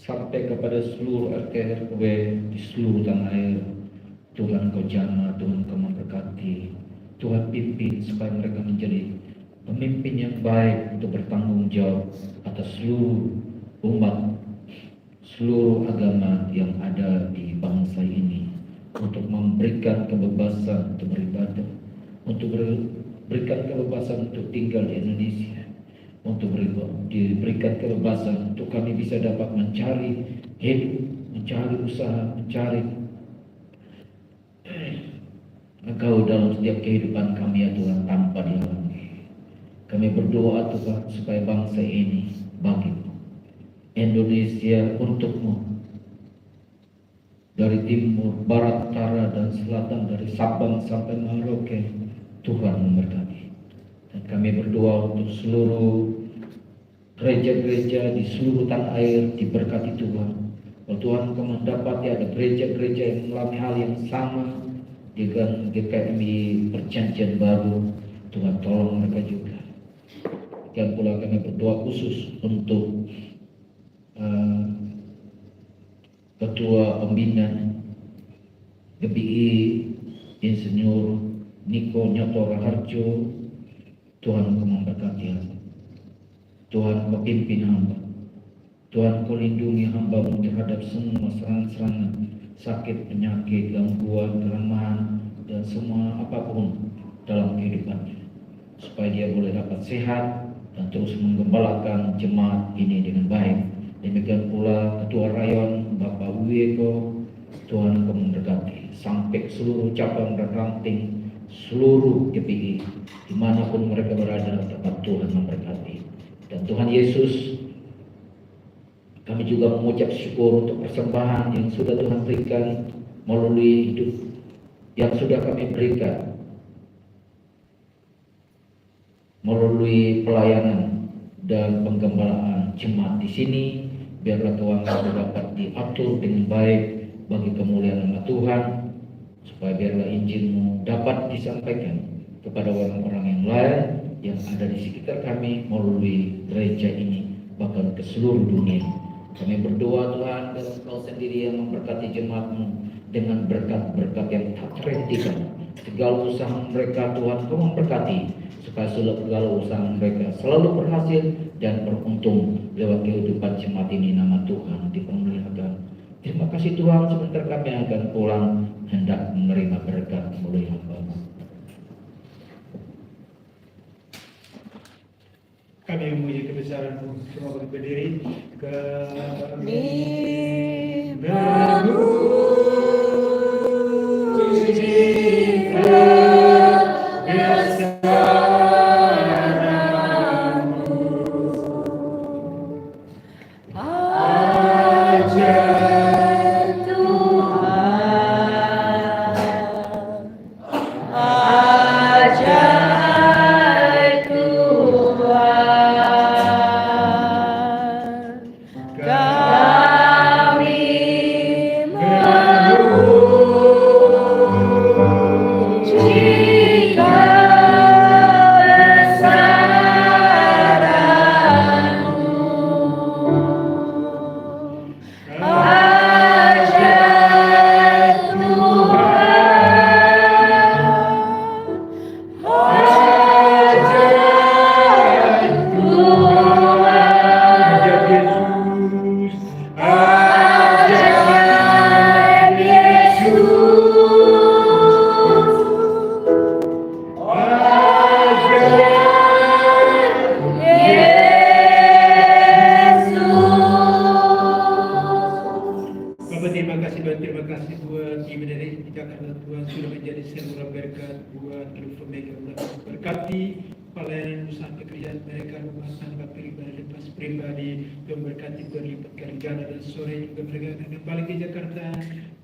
sampai kepada seluruh RT RW di seluruh tanah air. Tuhan Kau jamah, Tuhan Kau memberkati, Tuhan pimpin supaya mereka menjadi pemimpin yang baik untuk bertanggung jawab atas seluruh umat, seluruh agama yang ada di bangsa ini, untuk memberikan kebebasan untuk beribadah, untuk berikan kebebasan untuk tinggal di Indonesia, untuk diberikan kebebasan untuk kami bisa dapat mencari hidup, mencari usaha, mencari Engkau dalam setiap kehidupan kami ya Tuhan, tanpa dihalangi. Kami berdoa Tuhan supaya bangsa ini bagi-Mu, Indonesia untuk-Mu, dari timur, barat, utara, dan selatan, dari Sabang sampai Merauke, Tuhan memberkati. Dan kami berdoa untuk seluruh gereja-gereja di seluruh tanah air diberkati Tuhan. Kalau Tuhan Engkau mendapati ada gereja-gereja yang mengalami hal yang sama dengan GKMI Perjanjian Baru, Tuhan tolong mereka juga. Dan pula kami berdoa khusus untuk Ketua Pembina GBI Insinyur Niko Nyoto Raharjo. Tuhan Engkau memberkati hamba, Tuhan Engkau pimpin hamba, Tuhan Engkau lindungi hamba terhadap semua serangan-serangan sakit, penyakit, gangguan, kelemahan, dan semua apapun dalam kehidupannya, supaya dia boleh dapat sehat dan terus menggembalakan jemaat ini dengan baik. Demikian pula Ketua Rayon Bapak Wieko, Tuhan akan memberkati sampai seluruh cabang dan ranting seluruh GPI dimanapun mereka berada, dapat Tuhan memberkati. Dan Tuhan Yesus, kami juga mengucap syukur untuk persembahan yang sudah Tuhan berikan melalui hidup yang sudah kami berikan melalui pelayanan dan penggembalaan jemaat di sini. Biarlah Tuhan dapat diatur dengan baik bagi kemuliaan nama Tuhan, supaya biarlah Injil-Mu dapat disampaikan kepada orang-orang yang lain yang ada di sekitar kami melalui gereja ini, bahkan ke seluruh dunia. Kami berdoa Tuhan, dalam Kau sendiri yang memberkati jemaat-Mu dengan berkat-berkat yang tak terhentikan. Segala usaha mereka Tuhan Kau memberkati, supaya segala usaha mereka selalu berhasil dan beruntung lewat kehidupan jemaat ini. Nama Tuhan dipermuliakan. Terima kasih Tuhan, sebentar kami akan pulang hendak menerima berkat melalui hamba-Mu. Kami memuji kebesaran-Mu. Semua berdiri. Kami memuji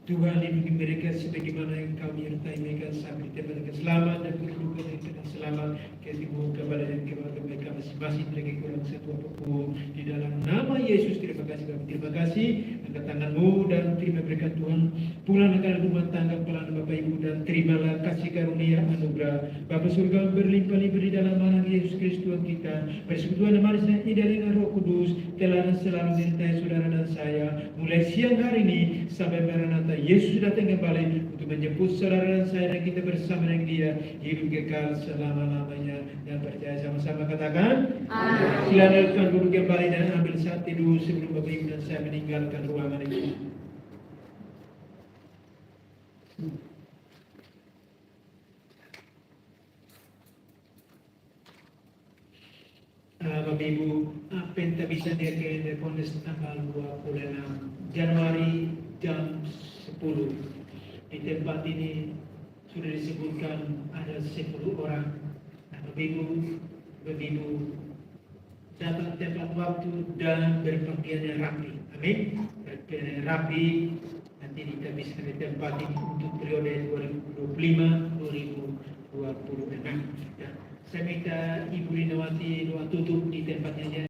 Tuhan lindungi mereka sebagaimana yang Kau menyertai mereka sampai mereka selamat dan kehidupan yang tidak selamat. Kasih-Mu kepada dan kepada mereka masing-masing lagi kurang satu apapun. Di dalam nama Yesus terima kasih kami. Terima kasih angkat tangan-Mu dan terima berkat Tuhan. Pulangkan rumah tangga pelan Bapak Ibu dan terimalah kasih karunia anugerah Bapa surga berlimpah-limpah di dalam nama Yesus Kristus Tuhan kita. Persekutuan dan manisnya dengan Roh Kudus telah selalu menyertai saudara dan saya mulai siang hari ini sampai Maranatha. Yesus sudah datang kembali untuk menjemput saudara dan saya, dan kita bersama dengan Dia hidup kekal selama-lamanya. Dan percaya sama-sama katakan amin. Silakan duduk kembali dan ambil saat tidur sebelum Bapak Ibu dan saya meninggalkan ruangan ini. Bapak Ibu, apa yang tak bisa dilakukan tanggal 26 Januari jam 10. Di tempat ini sudah disebutkan ada 10 orang. Nah, Bapak Ibu dapat tempat waktu dan berpakaian yang rapi. Amin. Berpakaian yang rapi. Nanti kita bisa di tempat ini untuk periode 2025-2026. Saya minta Ibu Rinawati doa tutup di tempat